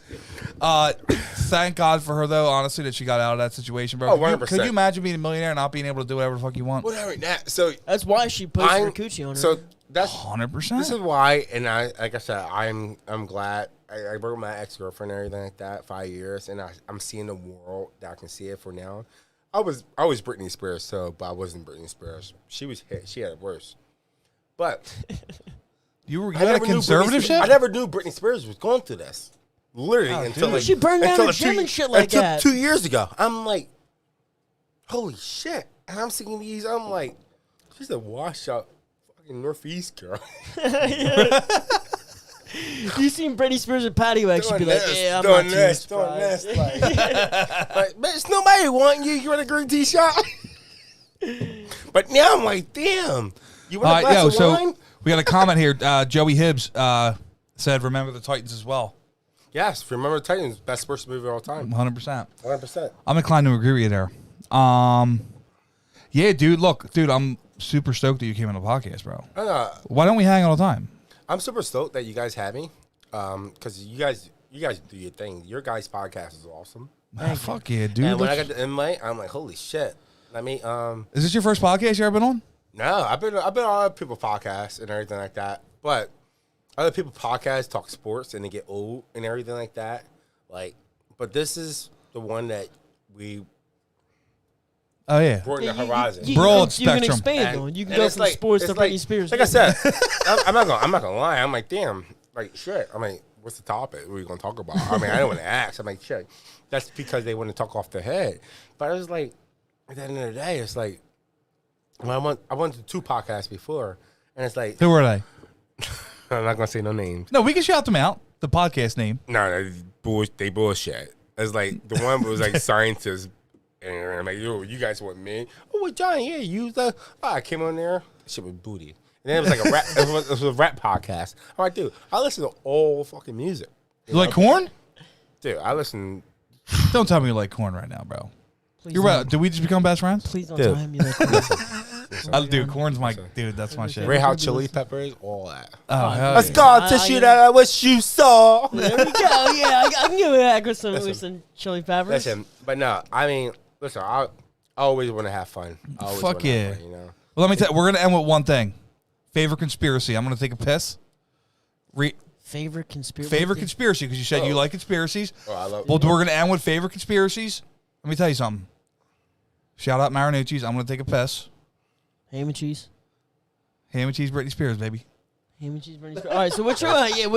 Thank God for her though. Honestly, that she got out of that situation, bro. Oh, Could you- 100%. Could you imagine being a millionaire and not being able to do whatever the fuck you want? Whatever. So That's why she posted her coochie on her. So that's 100%. this is why, and I like I said, I'm glad. I broke my ex-girlfriend and everything like that 5 years, and I'm seeing the world that I can see it for now. I was Britney Spears, but I wasn't Britney Spears. She was hit. She had it worse. But You I had a never knew conservatorship? I never knew Britney Spears was going through this. Literally until dude. like, She burned down until a like gym and shit like until that. 2 years ago. I'm like, holy shit! And I'm seeing these. I'm like, she's a washout fucking Northeast girl. You seen Britney Spears at patio X, you'd be like, yeah, I'm doing not this, too doing surprised. this. Like, bitch, nobody want you. You want a green tea shot? But now I'm like, damn. You want a glass of wine? we got a comment here. Joey Hibbs said, "Remember the Titans as well." Yes, remember Titans, best sports movie of all time. 100%. 100%. I'm inclined to agree with you there. Yeah, dude. Look, dude, I'm super stoked that you came on the podcast, bro. Why don't we hang all the time? I'm super stoked that you guys have me, because you guys do your thing. Your guys' podcast is awesome. Fuck yeah, dude. And when I got the invite, I'm like, holy shit. I mean, Is this your first podcast you ever been on? no, I've been on other people's podcasts and everything like that. But other people's podcasts talk sports and they get old and everything like that. Like, but this is the one that we Oh yeah. brought in the horizon. Broad You can spectrum. expand on. You can And go it's from sports to it's Britney Spears. Like I said, I'm not gonna lie. I'm like, damn, like shit. I'm like, what's the topic? What are we gonna talk about? I mean, I don't want to ask. I'm like, shit. That's because they want to talk off the head. But I was like, at the end of the day, it's like, when I went to 2 podcasts before, and it's like, Who were they? I'm not gonna say no names. No, we can shout them out. The podcast name. No, they bullshit. It's like the one was like scientists, and I'm like, yo, you guys want me? Oh, well, John, yeah, you the. Oh, I came on there. Shit was booty. And then it was like a rap. it was a rap podcast. I'm like, dude, I listen to all fucking music. You like corn? Dude, I listen. Don't tell me you like corn right now, bro. Please You're don't- right. Did we just become best friends? Please don't Dude. tell him you like corn. Dude, corn's my dude. That's my shit. Red Hot Chili Peppers, all that. Oh, hell A yeah. scar tissue that I wish you saw. There we go. Yeah, I can go back with some chili peppers. Listen, but no, I mean, listen, I always want to have fun. I always Fuck wanna have yeah. fun, you know. Well, let me tell you, we're gonna end with one thing. Favorite conspiracy. I'm gonna take a piss. Favorite conspiracy? Favorite conspiracy, because you said you like conspiracies. Oh, I love. Well, we're going to end with favorite conspiracies. Let me tell you something. Shout out Marinucci's. I'm going to take a piss. Ham and cheese. Ham and cheese, Britney Spears, baby. Ham and cheese, Britney Spears. All right, so what's your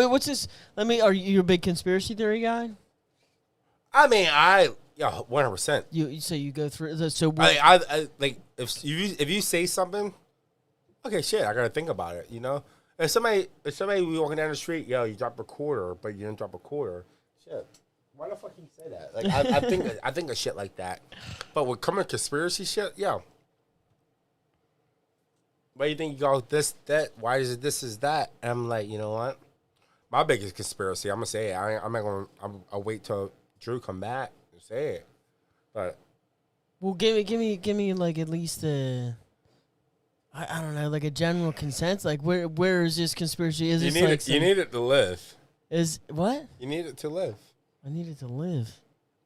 what's this? Are you a big conspiracy theory guy? I mean, 100%. You say you go through so I like if you say something, okay, shit, I gotta think about it. You know, if somebody be walking down the street, yo, you drop a quarter, but you didn't drop a quarter, shit. Why the fuck you say that? Like I think of shit like that. But with coming conspiracy shit, yo. Why you think you go this, that? Why is it this, is that? And I'm like, you know what? My biggest conspiracy, I'm gonna say it. I'm not gonna. I'll wait till Drew come back and say it. But well, give me like at least I don't know, like a general consensus. Like where is this conspiracy? Is this like you need it to live? Is what? You need it to live. I need it to live.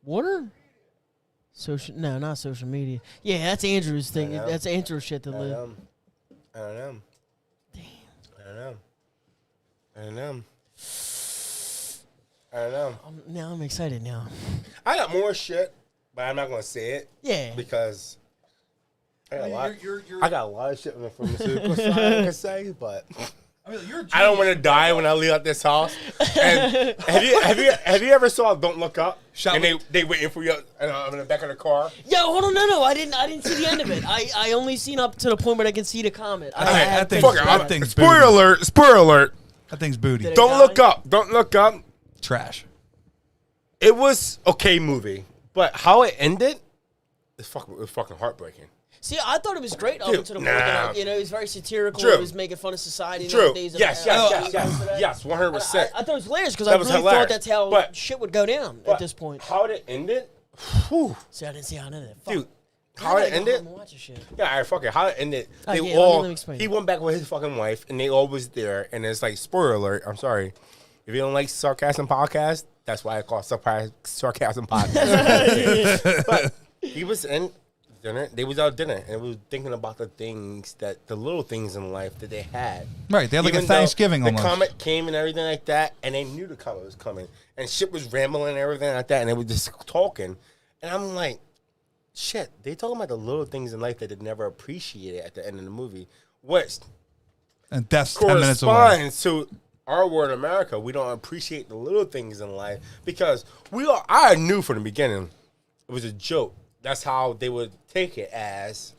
Water? No, not social media. Yeah, that's Andrew's thing. That's Andrew's shit to live. I don't know. Damn. I don't know. Now I'm excited now. I got more shit, but I'm not gonna say it. Yeah. Because I got a lot of shit on the pharmaceutical side I can say, but I don't want to die when I leave out this house. And have you ever saw Don't Look Up? And they waiting for you in the back of the car. Yo, hold on, no, I didn't see the end of it. I only seen up to the point where I can see the comment. That thing's Spoiler alert. That thing's booty. Don't Look Up. Trash. It was okay movie, but how it ended, it was fucking heartbreaking. See, I thought it was great up until the point that, it was very satirical. True. It was making fun of society. True. Yes, 100%. I thought it was hilarious because I really thought that's how shit would go down at this point. How it ended? Whew. See, I didn't see how it ended. Dude, how it ended? Yeah, all right, fuck it. How it ended? He went back with his fucking wife, and they all was there. And it's like, spoiler alert. I'm sorry. If you don't like Sarcasm Podcast, that's why I call it Sarcasm Podcast. But he was in dinner. They was out dinner, and we was thinking about the little things in life that they had. Right, they had like a Thanksgiving almost. The comet came and everything like that, and they knew the comet was coming, and shit was rambling and everything like that, and they were just talking, and I'm like, shit, they talking about the little things in life that they never appreciated at the end of the movie, which and that's 10 minutes away. Corresponds to our world in America. We don't appreciate the little things in life because I knew from the beginning it was a joke. That's how they would take it as.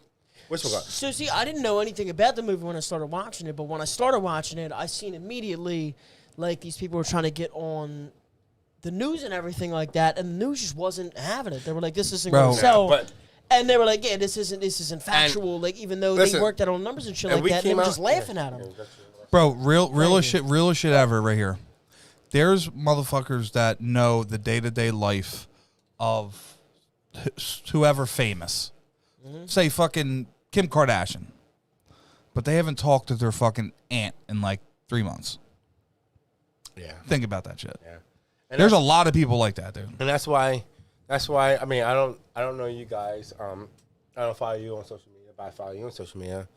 So, see, I didn't know anything about the movie when I started watching it, but when I started watching it, I seen immediately, like, these people were trying to get on the news and everything like that, and the news just wasn't having it. They were like, this isn't going to sell. And they were like, yeah, this isn't factual, like, even though they worked out on numbers and shit like that, and they were just laughing at them. Bro, realest shit ever right here. There's motherfuckers that know the day-to-day life of whoever famous. Mm-hmm. Say fucking Kim Kardashian. But they haven't talked to their fucking aunt in like 3 months. Yeah. Think about that shit. Yeah. And there's a lot of people like that, dude. And that's why I mean, I don't know you guys. I don't follow you on social media, but I follow you on social media.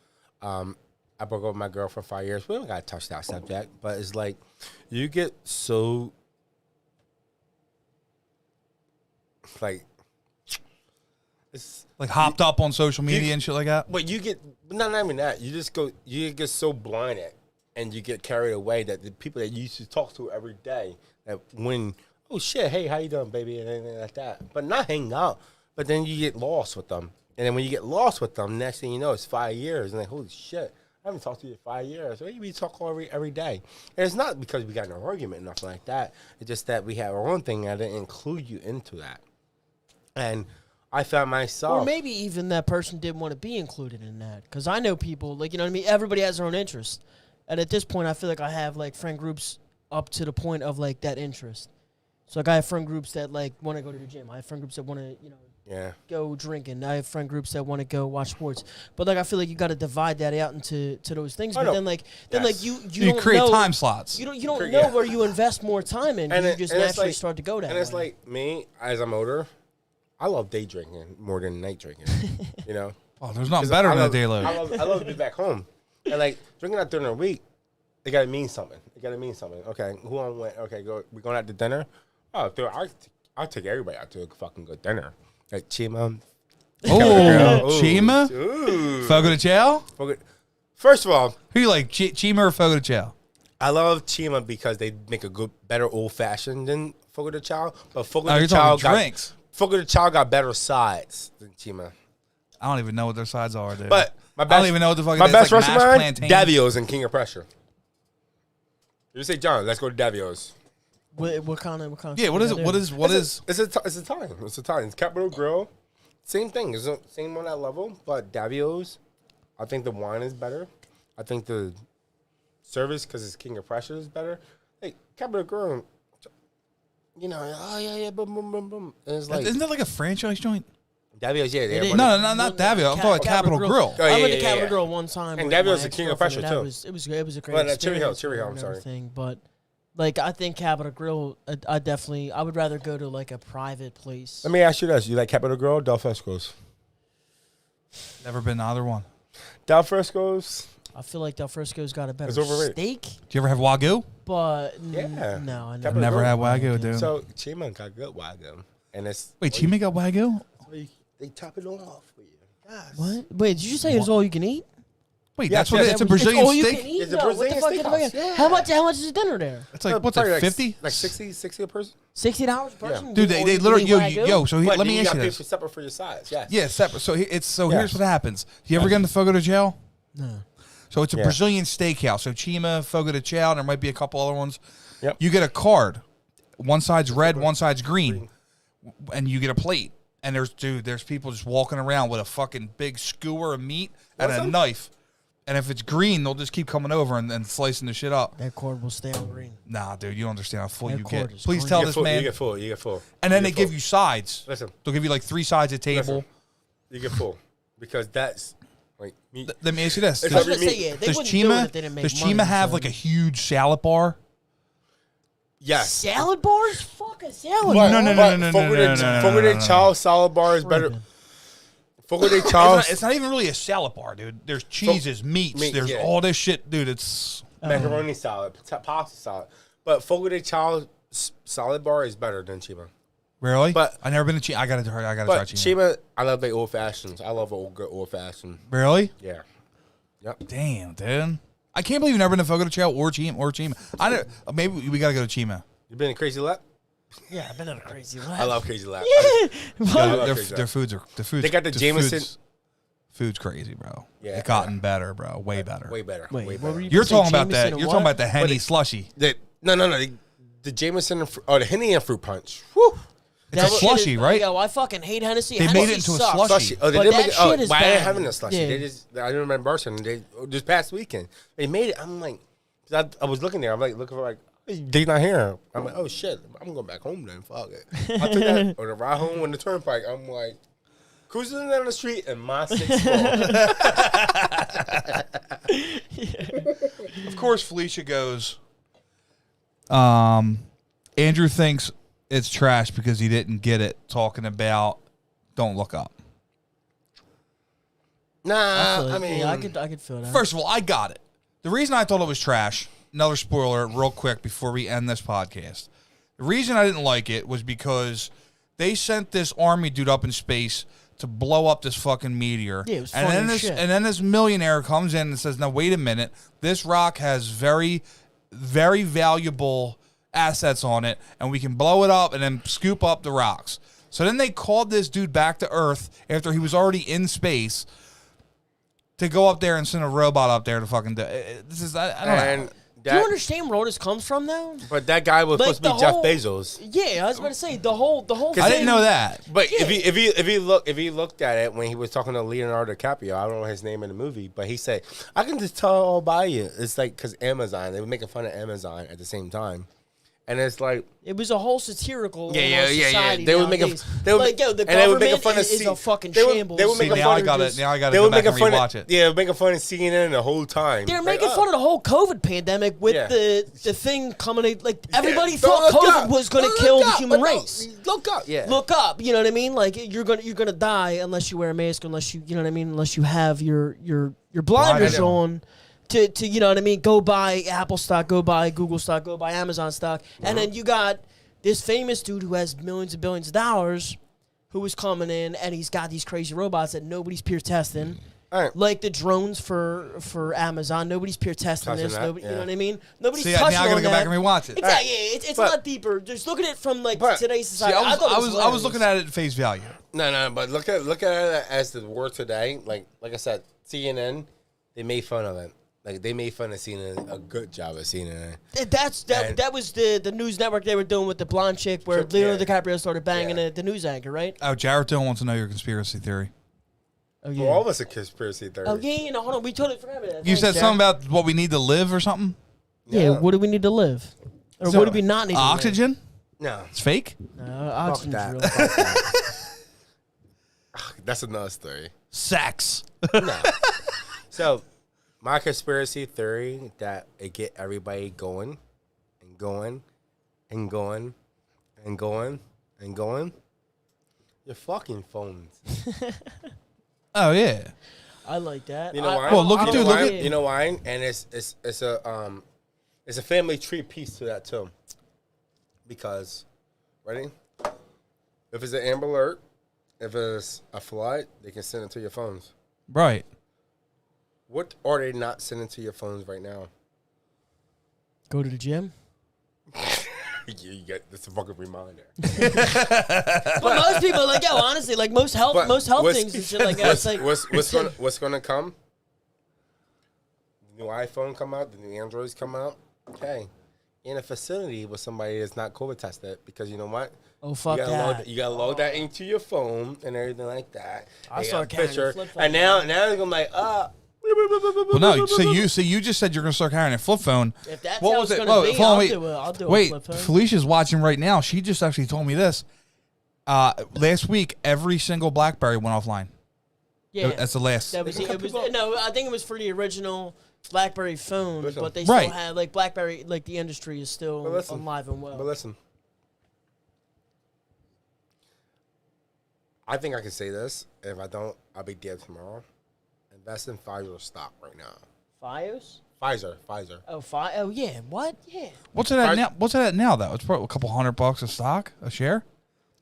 I broke up with my girl for 5 years. We don't got to touch that subject, but it's like you get so like it's like hopped up on social media and shit like that. But you get not even that. You get so blinded and you get carried away that the people that you used to talk to every day that when oh shit, hey, how you doing, baby, and anything like that. But not hang out. But then you get lost with them. And then when you get lost with them, next thing you know, it's 5 years. And like, holy shit, I haven't talked to you in 5 years. Well, we talk every day. And it's not because we got in an argument, nothing like that. It's just that we have our own thing, and I didn't include you into that. And I found myself. Or maybe even that person didn't want to be included in that. Because I know people, like, you know what I mean? Everybody has their own interest. And at this point, I feel like I have, like, friend groups up to the point of, like, that interest. So, like, I have friend groups that, like, want to go to the gym. I have friend groups that want to, you know, go drinking. I have friend groups that want to go watch sports. But, like, I feel like you got to divide that out into those things. But then, like, you don't create know, time slots. You don't know where you invest more time in. And you just naturally start to go that way. And it's like me, as I'm older, I love day drinking more than night drinking. You know? Oh, there's nothing better than a day life. I love to be back home. And, like, drinking out during the week, It gotta mean something. Okay, who on went? Okay, we're going out to dinner. Oh, dude, I'll take everybody out to a fucking good dinner. Like Chima. Oh, Chima? Fogo de Chao? First of all, who you like, Chima or Fogo de Chao? I love Chima because they make a better old fashioned than Fogo de Chao. But Fogo de Chao got better sides than Chima. I don't even know what their sides are, dude. But I don't even know what the fuck. My best like restaurant, Davio's and King of Pressure. You say, John, let's go to Davio's. What kind of? Yeah, what is it? What is? It's Italian. It's Italian. It's Capitol Grill. Same thing. It's same on that level. But Davio's, I think the wine is better. I think the service, because it's King of Pressure, is better. Hey, Capitol Grill, you know, oh yeah, boom, boom, boom, boom. And it's like, isn't that like a franchise joint? Davio's, yeah. No, not Davio. I'm talking about Capitol Grill. I went to Capitol Grill one time. And Davio's the King of Pressure too. It was a great experience. Cherry Hill. I'm sorry. But like, I think Capitol Grill, I would rather go to like a private place. Let me ask you this: you like Capitol Grill or Del Frisco's? Never been to either one. Del Frisco's. I feel like Del Frisco's got a better steak. Do you ever have Wagyu? But yeah, no, I I've never had Wagyu, dude. So Chima got good Wagyu, and it's Chima got Wagyu. They top it off for you. Yes. What? Wait, did you say it's all you can eat? Wait, that's what it's a Brazilian steak? It's a Brazilian steakhouse. Yeah. How much is a dinner there? It's like, what's it, 50? Like 60 a person? $60 a person? Yeah. Dude, they literally, so let me ask you this. You separate for your size, yes. Yeah, separate. So here's what happens. You ever get in the Fogo de Chao? No. So it's a Brazilian steakhouse. So Chima, Fogo de Chao, there might be a couple other ones. Yep. You get a card. One side's red, one side's green. And you get a plate. And there's people just walking around with a fucking big skewer of meat and a knife. And if it's green, they'll just keep coming over and slicing the shit up. That cord will stay on green. Nah, dude, you don't understand how full you get. Is Please tell this man. You get full. And then they give you sides. Listen. They'll give you like 3 sides at table. Listen. You get full. Because that's like meat. Let me ask you this. Does Chima have like a huge salad bar? Yes. Salad bars? Fuck a salad bar. No. Fogo de Chao salad bar is better. Fogo de Chao. It's not even really a salad bar, dude. There's cheeses, meats. There's all this shit, dude. It's macaroni salad, pasta salad. But Fogo de Chao salad bar is better than Chima. Really? But I never been to Chima. I gotta try Chima. Chima, I love the old fashions. I love good old fashioned. Really? Yeah. Yep. Damn, dude. I can't believe you've never been to Fogo de Chao or Chima. Maybe we gotta go to Chima. You been to Crazy Lap? Yeah, I've been on a Crazy Lap. I love Crazy Lap. Yeah. Their foods. They got the Jameson. Food's crazy, bro. Yeah, it's gotten better, bro. Way better. Way better. Wait, way what better. were you You're talking saying, about that. Jameson You're talking about the Henny slushy. No. The Jameson the Henny and fruit punch. Whew. It's a slushy, right? Yo, I fucking hate Hennessy. They made it into a slushy. Oh, they but didn't make it. shit is I bad. didn't have it in a slushy. Yeah. I didn't remember Barcelona. This past weekend, they made it. I'm like, I was looking there. I'm like, looking for like, they not here. I'm like, oh shit, I'm going back home then. Fuck it. I took that on the ride home on the turnpike. I'm like, cruising down the street in my 6'4". Of course, Felicia goes. Andrew thinks it's trash because he didn't get it. Talking about Don't Look Up. Nah, I mean, yeah, I could feel that. First of all, I got it. The reason I thought it was trash. Another spoiler, real quick, before we end this podcast. The reason I didn't like it was because they sent this army dude up in space to blow up this fucking meteor. Yeah, it was funny as shit. And then this millionaire comes in and says, "Now wait a minute, this rock has very, very valuable assets on it, and we can blow it up and then scoop up the rocks." So then they called this dude back to Earth after he was already in space to go up there and send a robot up there to fucking do it. This is I don't know. Do you understand where all this comes from now? But that guy was supposed to be Jeff Bezos. Yeah, I was about to say the whole. I didn't know that. But yeah. if he looked at it when he was talking to Leonardo DiCaprio, I don't know his name in the movie, but he said, "I can just tell all by you." It's like because Amazon, they were making fun of Amazon at the same time. And it's like it was a whole satirical They society. They were making the government is a fucking shambles. They were making fun. Now I got to go back and rewatch it. Yeah, making fun of CNN the whole time. They're making fun of the whole COVID pandemic with the thing coming in. Like everybody thought COVID was going to kill the human race. Look up, look up. You know what I mean? Like you're gonna die unless you wear a mask, unless you know what I mean, unless you have your blinders on. to you know what I mean, go buy Apple stock, go buy Google stock, go buy Amazon stock. And then you got this famous dude who has millions and billions of dollars who is coming in, and he's got these crazy robots that nobody's peer testing. Right. Like the drones for Amazon, nobody's peer testing this. Nobody, you know what I mean? Nobody's See, touching now I gotta on go back that. and rewatch it. Exactly. It's a lot deeper. Just look at it from like today's See, society. I was looking at it at face value. No, but look at it as the word today. Like I said, CNN, they made fun of it. Like they made fun of CNN. A good job of CNN. That was the news network they were doing with the blonde chick where Leonardo DiCaprio started banging the news anchor, right? Oh, Jarrett Dillon wants to know your conspiracy theory. Oh yeah. Well, all of us a conspiracy theory. Oh yeah, hold on. We totally forgot about that. You said something about what we need to live or something? Yeah. What do we need to live? Or what do we not need to live? Oxygen? No. It's fake? Oxygen's that. real. Fuck that. That's another story. Sex. No. So, my conspiracy theory that it get everybody going and going and going and going and going. Your fucking phones. Oh yeah. I like that. You know why? Well, look at dude. Look at You know why? And it's a family tree piece to that too. Because, ready? If it's an Amber Alert, if it's a flood, they can send it to your phones. Right. What are they not sending to your phones right now? Go to the gym. You get this a fucking reminder. But most people like, honestly, like most health things and shit like that. It's like what's gonna come? The new iPhone come out, the new Androids come out. Okay, in a facility with somebody that's not COVID tested, because you know what? Oh fuck You gotta load that into your phone and everything like that. I They saw got a picture, flip phone. and now they're gonna be like, Well, no. So you just said you're gonna start carrying a flip phone. if that's What how was it's it? gonna be, follow I'll me. do it. I'll do Wait, a flip phone. Felicia's watching right now. She just actually told me this. Last week, every single BlackBerry went offline. Yeah, That's the last. that was it. Was no, I think it was for the original BlackBerry phone, Listen. but they Right. still had like BlackBerry. Like the industry is still But listen. alive and well. But listen, I think I can say this. If I don't, I'll be dead tomorrow. Invest in Pfizer stock right now. Fios? Pfizer. Oh yeah. What? Yeah. What's it at now? What's it at now though? It's probably a couple $100 a stock, a share.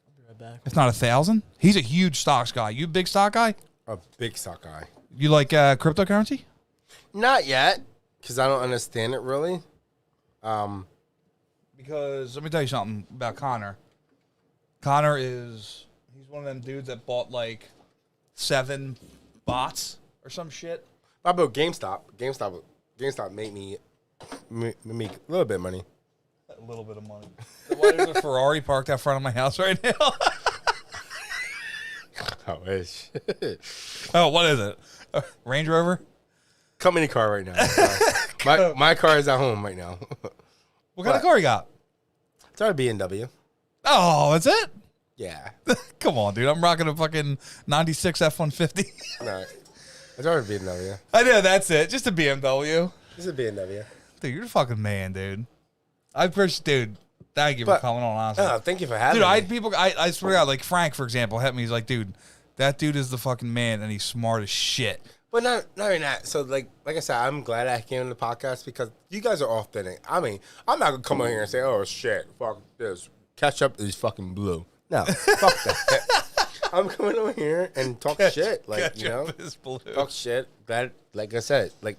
I'll be right back. If not 1,000. He's a huge stocks guy. You a big stock guy? A big stock guy. You like cryptocurrency? Not yet, because I don't understand it really. Because let me tell you something about Connor. Connor he's one of them dudes that bought like 7 bots or some shit. How about GameStop? GameStop made me a little bit of money. A little bit of money. Why there's a Ferrari parked out front of my house right now? I wish. Oh, what is it? Range Rover? Company car right now. My car is at home right now. What kind of car you got? It's our BMW. Oh, that's it? Yeah. Come on, dude. I'm rocking a fucking 96 F-150. No, it's our BMW. I know, that's it. Just a BMW. It's a BMW. Dude, you're a fucking man, dude. Dude, thank you for coming on, honestly. Oh, thank you for having Dude, me. I swear to God, like Frank, for example, hit me. He's like, dude, that dude is the fucking man, and he's smart as shit. But not even that. So like I said, I'm glad I came on the podcast because you guys are authentic. I mean, I'm not gonna come on here and say, "Oh shit, fuck this, ketchup is fucking blue." No, fuck that. I'm coming over here and talk shit, like you know, is blue. talk shit. Glad, like I said, like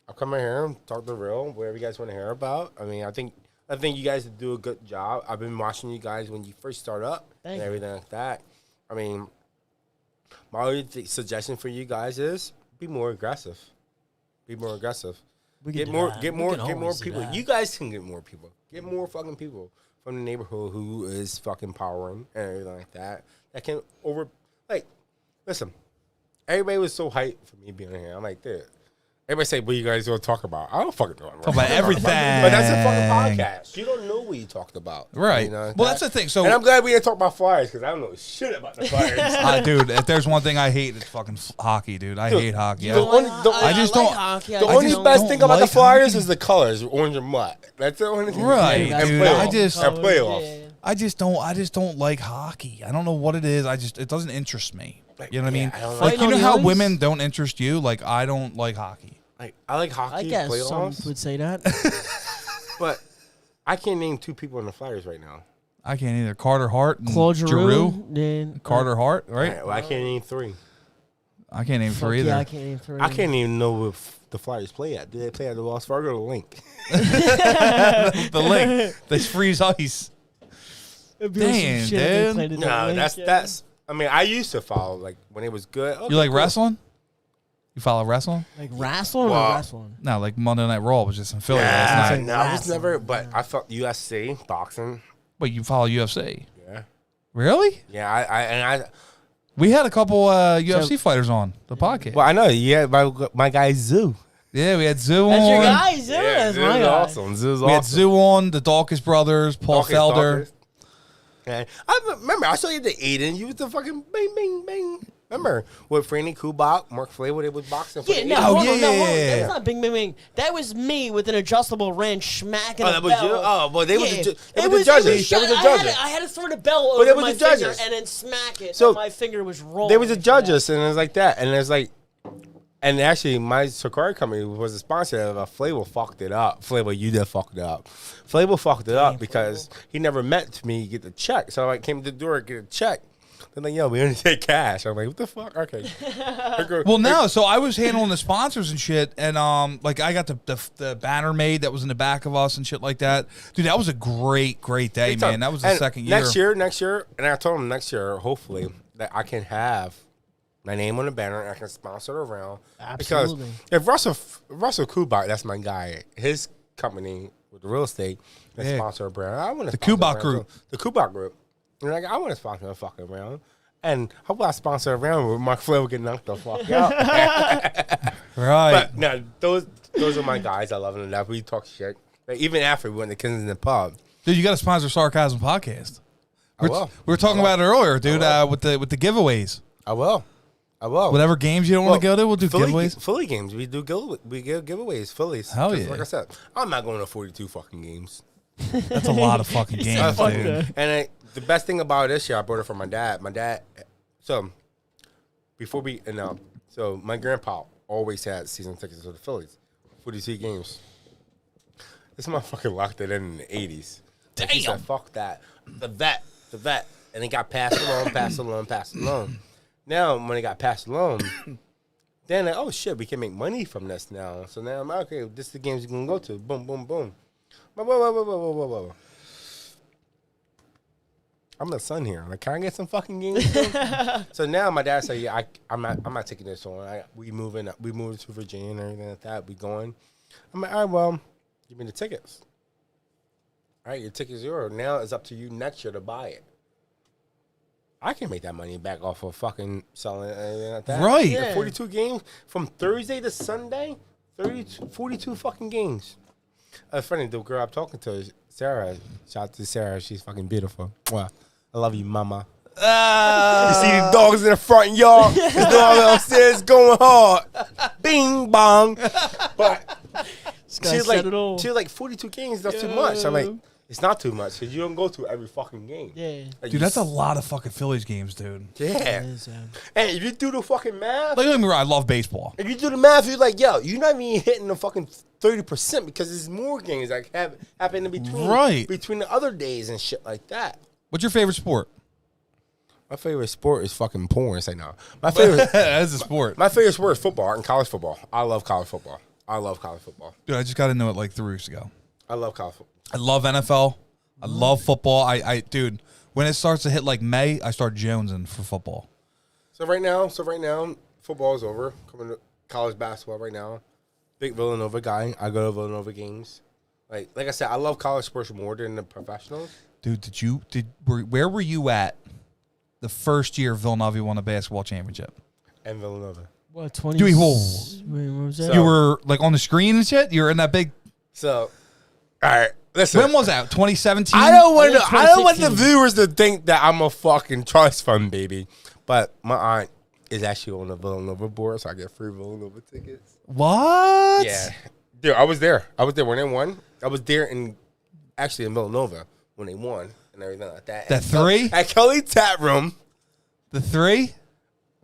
I'll come in here and talk the real, whatever you guys want to hear about. I mean, I think you guys do a good job. I've been watching you guys when you first start up and everything like that. I mean. My only suggestion for you guys is be more aggressive. Be more aggressive. Get more people. You guys can get more people. Get more fucking people from the neighborhood who is fucking powering and everything like that. That can listen. Everybody was so hyped for me being here. I'm like, dude. Everybody say, what you guys going to talk about? I don't fucking know. Talk about everything. But that's a fucking podcast. You don't know what you talked about. Right. You know, well, that's the thing. So, and I'm glad we didn't talk about Flyers because I don't know shit about the Flyers. Dude, if there's one thing I hate, it's fucking hockey, dude. I hate hockey. I like hockey. The only best thing about the like Flyers hockey. is the colors, orange and black. That's the only thing. Right, And dude. playoffs. And playoffs. Yeah. I just don't like hockey. I don't know what it is. It doesn't interest me. You know what I mean? I don't Like, like you know on how the ice? women don't interest you? Like, I don't like hockey. Like I like hockey I guess some playoffs, would say that. but I can't name 2 people in the Flyers right now. I can't either. Carter Hart and Claude Giroux. Giroux. Carter Hart, right? Well, I can't name 3. I can't name 3 either. Yeah, I can't name 3. I can't even know if the Flyers play at. Do they play at the Wells Fargo or the Link? The link. This freeze ice. Damn, dude. No, that's. I mean, I used to follow like when it was good. Okay, You like cool. wrestling? You follow wrestling? Like wrestling Well, or wrestling? No, like Monday Night Raw was just in Philly Yeah, last night. no, I was Wrestling, never. But I felt UFC boxing. Wait, you follow UFC? Yeah, Really? yeah. I We had a couple UFC fighters on the podcast. well, I know. Yeah, my guy Zoo. Yeah, we had Zoo That's on. your guy, Zoo. That's Zoo's my guy. awesome. Zoo's We had awesome. Zoo on, the Dawkins brothers, Paul Felder. And I remember I saw you at the Aiden. You was the fucking bing bing bing. Remember with Franny Kubak, Mark Flavor, they was boxing. For Yeah, the no, Aiden. hold on, yeah, no, hold on. yeah, yeah. That's not Bing Bing Bing. That was me with an adjustable wrench smacking Oh, a that was bell. you? Oh, well, they were the Yeah. ju- they It were the was- judges. it was They were the shut- judges. I had to throw the bell But they over were my the finger judges. and then smack it. So, So my finger was rolling. They was the judges, and it was like that. And it's like, and actually, my cigar company was a sponsor of Flavor fucked it up. Flavor, you did fuck it up. Flavor fucked it up because he never meant me to get the check. So I came to the door to get a check. They're like, yo, we only take cash. I'm like, what the fuck? Okay. Well, no. So I was handling the sponsors and shit, and like I got the banner made that was in the back of us and shit like that. Dude, that was a great day, man. That was the And second year. Next year, and I told him next year, hopefully, that I can have my name on the banner and I can sponsor it around. Absolutely. Because if Russell Kubak, that's my guy, his company with the real estate, that Yeah. sponsor a brand. I want to The Kubak Group. The Kubak Group. And like, I want to sponsor a fucking round. And hopefully I sponsor a round where Mark Flair will get knocked the fuck out. Right. But no, those are my guys. I love them enough. We talk shit. Like, even after we went to Kensington Pub. Dude, you got to sponsor Sarcasm Podcast. I will. We were talking about it earlier, dude, with the giveaways. I will. Whatever games you don't want to go to, we'll do giveaways. Philly games. We give giveaways. Phillies. Hell 'Cause yeah. Like I said, I'm not going to 42 fucking games. That's a lot of fucking games, fuck dude. that. And the best thing about this year, I brought it from my dad. My dad, so before we, so my grandpa always had season tickets to the Phillies, 42 games. This motherfucker locked it in the 80s. And he said, fuck that. The vet. And it got passed along. Now, when it got passed along, then, like, oh shit, we can make money from this now. So now I'm like, okay, this is the games you're going to go to. Boom, boom, boom. Whoa. I'm the son here. Like, can I get some fucking games? So now my dad said, yeah, I'm not taking this on. We moving to Virginia and everything like that. We going. I'm like, all right, well, give me the tickets. All right, your ticket's yours. Now it's up to you next year to buy it. I can make that money back off of fucking selling anything like that. Right. The 42 games from Thursday to Sunday, 42 fucking games. Funny, the girl I'm talking to is Sarah. Shout out to Sarah. She's fucking beautiful. Wow. I love you, mama. You see the dogs in the front yard. This dog upstairs going hard. Bing, bong. But she was like 42 games. That's too much. I'm like, it's not too much because you don't go to every fucking game. Yeah. Like, Dude, that's a lot of fucking Phillies games, dude. Yeah. And if you do the fucking math, Like, don't get me wrong, I love baseball. if you do the math, you're like, yo, you're not even hitting the fucking 30% because there's more games that happen in between. Right. Between the other days and shit like that. What's your favorite sport? My favorite sport is fucking porn. It's like, no. My favorite That's a sport. my favorite sport is football and college football. I love college football. Dude, I just got into it like 3 weeks ago. I love college football. I love NFL. I love football. Dude, when it starts to hit like May, I start jonesing for football. So right now, football is over. Coming to college basketball right now. Big Villanova guy. I go to Villanova games. Like I said, I love college sports more than the professionals. Dude, where were you at the first year Villanova won a basketball championship? And Villanova. What, 20? Dude, whoa. Wait, what was that? So- You were like on the screen and shit? You were in that big. So, all right, listen. When was that? 2017? I don't want the 2016. viewers to think that I'm a fucking trust fund baby. But my aunt is actually on the Villanova board, so I get free Villanova tickets. What? Yeah. Dude, I was there when they won. I was there actually in Villanova when they won and everything like that. That three? At Kelly Tap Room The three?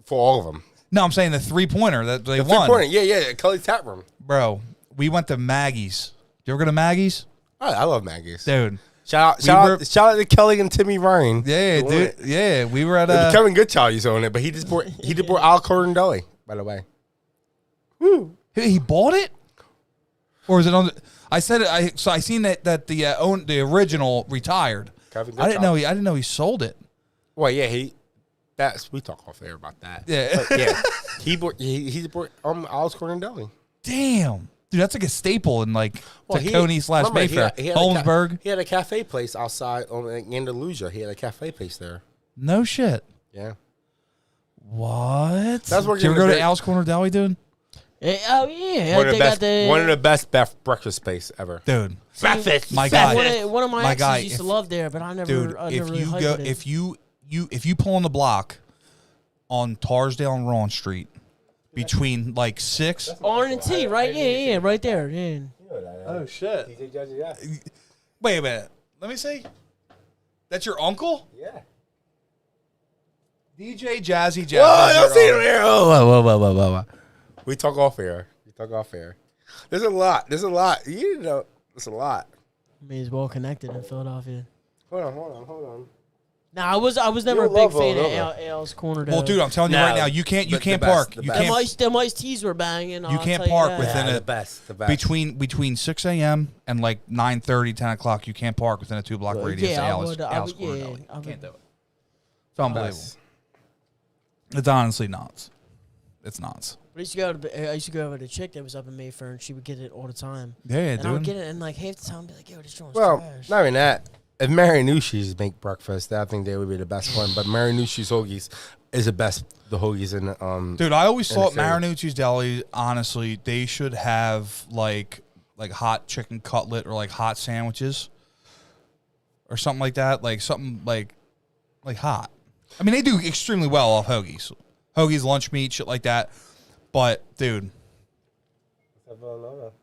for all of them. No, I'm saying the 3-pointer that they The won. 3-pointer. Yeah. Kelly's Tap Room. Bro, we went to Maggie's. You ever go to Maggie's? Oh, I love Maggie's. Dude. Shout out to Kelly and Timmy Ryan. Yeah, dude. Yeah, we were at Kevin Goodchild used to own it, but he just bought Al Corndelli, by the way. Woo. He bought it? Or is it on the, I said it I seen that the original retired. Kevin I didn't Goodchild. know he sold it. Well, yeah, we talk off air about that. Yeah. But yeah. he bought Al Corndelli. Damn. Dude, that's like a staple in like Well, Tacony/Mayfair. Holmesburg. He had a cafe place outside on Andalusia. He had a cafe place there. No shit. Yeah. What? That's where Did you ever go to Al's Corner Deli, dude? Oh yeah, One of the best breakfast place ever. Dude. Breakfast. My guy. One of my exes guy, used to love there, but I never. Dude, I if never really you hyped go, it. if you pull on the block on Tarsdale and Rawn Street between like 6. R&T, right? Yeah, right there. Yeah. Oh shit! Wait a minute. Let me see. That's your uncle? Yeah. DJ Jazzy Jazz. Oh, don't see him here. Whoa. We talk off air. There's a lot. You know, there's a lot. I mean, he's well connected in Philadelphia. Hold on. Nah, I was never a You'll big love fan Villanova. of Al's Corner. Well, dude, I'm telling you right now, you can't the park. best, the You best. can't them iced teas were banging. You I'll can't tell park that. within the a best. between 6 a.m. and like 9:30, 10 o'clock. You can't park within a 2-block radius. Yeah, of Al's I would. Corner Yeah, Deli. I would. Can't do it. It's unbelievable. Best. It's honestly nuts. It's nuts. I used to go over to the chick that was up in Mayfair, and she would get it all the time. Yeah, And I would dude. get it, and like half the time, I'd be like, "Yo, this joint's Well, trash." not even that. If Marinucci's make breakfast, I think they would be the best one. But Marinucci's hoagies is the best. The hoagies in Dude, I always in the thought city. Marinucci's Deli, honestly, they should have like hot chicken cutlet or like hot sandwiches or something like that. Like something like hot. I mean, they do extremely well off hoagies. Hoagies, lunch meat, shit like that. But, dude.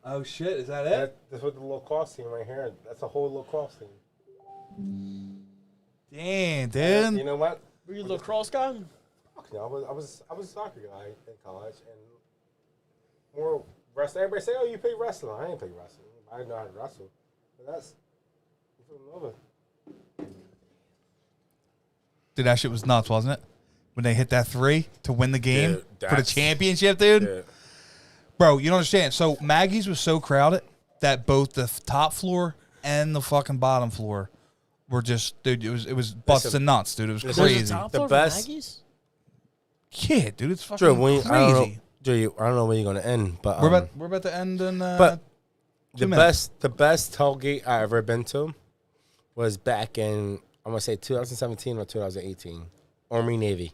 Oh, shit. Is that That's what the little cross team right here. That's a whole little cross team. Damn, dude. You know what? Were you a lacrosse guy? I was a soccer guy in college and more wrestling. Everybody say, "Oh, you play wrestling." I didn't play wrestling. I didn't know how to wrestle. But that's Dude, that shit was nuts, wasn't it? When they hit that 3 to win the game Dude, for the that's- championship, dude. yeah. Bro, you don't understand. So Maggie's was so crowded that both the top floor and the fucking bottom floor were just, dude, it was busting nuts, dude. It was Listen, crazy. There's a top The floor for best- Maggie's? Yeah, dude, it's fucking Drew, I don't know, crazy. Drew, I don't know when you're gonna end, but We're about to end in but 2 the minutes. best tailgate I ever been to was back in I'm gonna say 2017 or 2018, Army Navy.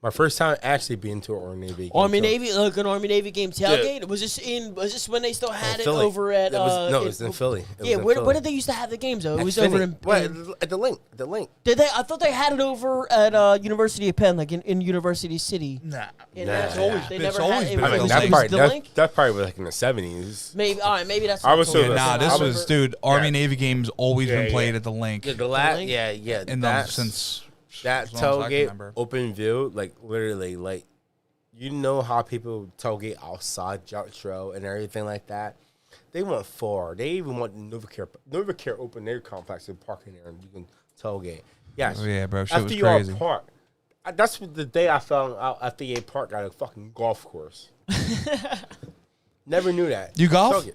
My first time actually being to an Army Navy game. Army So- Navy, like an Army Navy game tailgate. Was this when they still had it Philly. over at? It was in Philly. It Yeah, was in where Philly. did they used to have the games though? It At was Finney. over in. At the link. Did they? I thought they had it over at University of Penn, like in University City. Nah. In Nah. that- It's always they been- never it's always had it. been I at mean, the that link. probably the that, link. that probably was like in the 70s. Maybe. All right. Maybe that's. I was what so- told me. Nah, this I was, dude, Army Yeah. Navy games always Yeah, been played yeah. at the link. Yeah, link? yeah. And That's since that as long as I can tailgate remember. open view, like literally, like you know how people tailgate outside Jutro and everything like that. They want far. They even want Novacare open their complex and parking there, and you can tailgate. Yes. Oh, yeah, bro, shit After was you all crazy. park, that's what the day I found out after you park at a fucking golf course. Never knew that. You golf? Tailgate.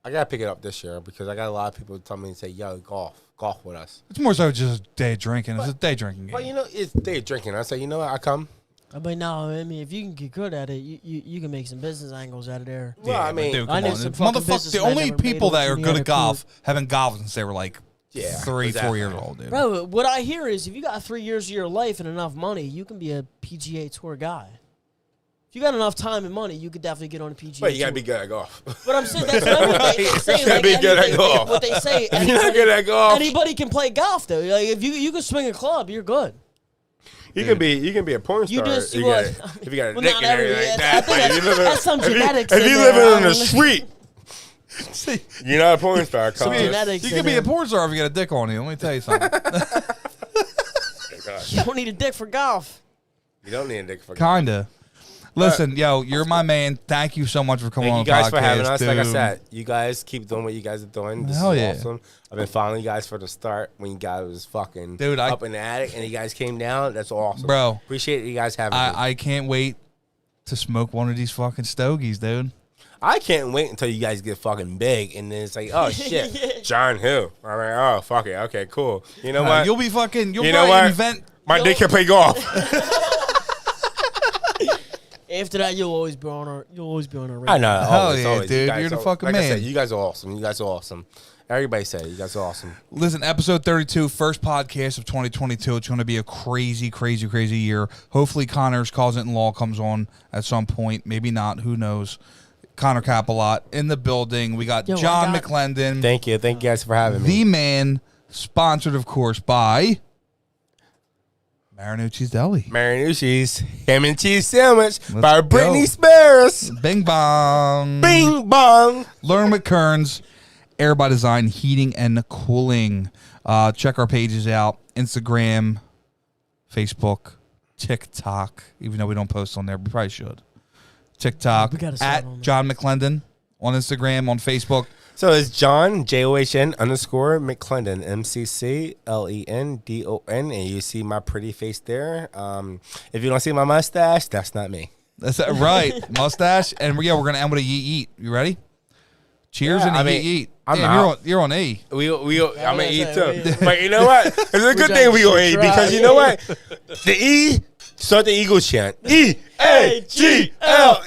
I gotta pick it up this year because I got a lot of people tell me and say, "Yo, golf with us." It's more so just day drinking. It's a day drinking game. But you know, it's day drinking. I say, you know what? I come. But no, I mean, if you can get good at it, you can make some business angles out of there. Well, I mean, dude, I come know on. some fucking Motherfucker, the businessmen only never made people it that are when good you at had a golf haven't golfed since they were like Yeah, 3, 4 exactly. years old, dude. Bro, what I hear is if you got 3 years of your life and enough money, you can be a PGA Tour guy. If you got enough time and money, you could definitely get on a PGA But you Tour. gotta be good at golf. But I'm saying that's what I mean. They say, You gotta be good at golf. What they say, If you're not good at golf, anybody can play golf though. Like if you can swing a club, you're good. you can be a porn You star. just- if you got a well, dick not and everything every- like I that. think Like, that's- you living- that's some if you- genetics If in you there. living I in the don't street, you're not a porn star. Some Colin. genetics. You in can be there. a porn star if you got a dick on you. Let me tell you something. You don't need a dick for golf. You don't need a dick for Kinda. Listen, yo, you're my man. Thank you so much for coming on Thank you guys the podcast, for having us. dude. Like I said, you guys keep doing what you guys are doing. This Hell is yeah. awesome. I've been following you guys for the start when you guys was fucking Dude, up in the attic and you guys came down. That's awesome. Bro. Appreciate you guys having me. I can't wait to smoke one of these fucking stogies, dude. I can't wait until you guys get fucking big and then it's like, oh shit, John who? I'm like, oh fuck it, okay, cool. You know what? You'll be fucking. You'll You know probably what? invent. My dick can play golf. After that, you'll always be on our. I know. Hell always, yeah, always. dude. You guys You're the are- fucking like I man. said, you guys are awesome. You guys are awesome. Everybody said it. You guys are awesome. Listen, episode 32, first podcast of 2022. It's going to be a crazy, crazy, crazy year. Hopefully, Connor's Closet-in-Law comes on at some point. Maybe not. Who knows? Connor Capalot in the building. We got Yo, John I got- McClendon, Thank you. Thank you guys for having me. the man, sponsored, of course, by Marinucci's Deli. Marinucci's ham and cheese sandwich by go. Britney Spears. Bing bong. Bing bong. Learn with Kearns, Air by Design, heating and cooling. Check our pages out: Instagram, Facebook, TikTok. Even though we don't post on there, we probably should. TikTok We gotta start at on there. John McClendon on Instagram, on Facebook. So it's John JOHN _ McClendon MCCLENDON, and you see my pretty face there. If you don't see my mustache, that's not me. That's it, right. Mustache, and we're gonna end with a yeet eat. You ready? Cheers Yeah, and a I mean, yeet eat. I'm Damn, out. you're on E. I'm gonna eat say, too. But you know what? It's a good thing we gonna eat because you know what? The E, start the Eagle chant. E-A-G-L.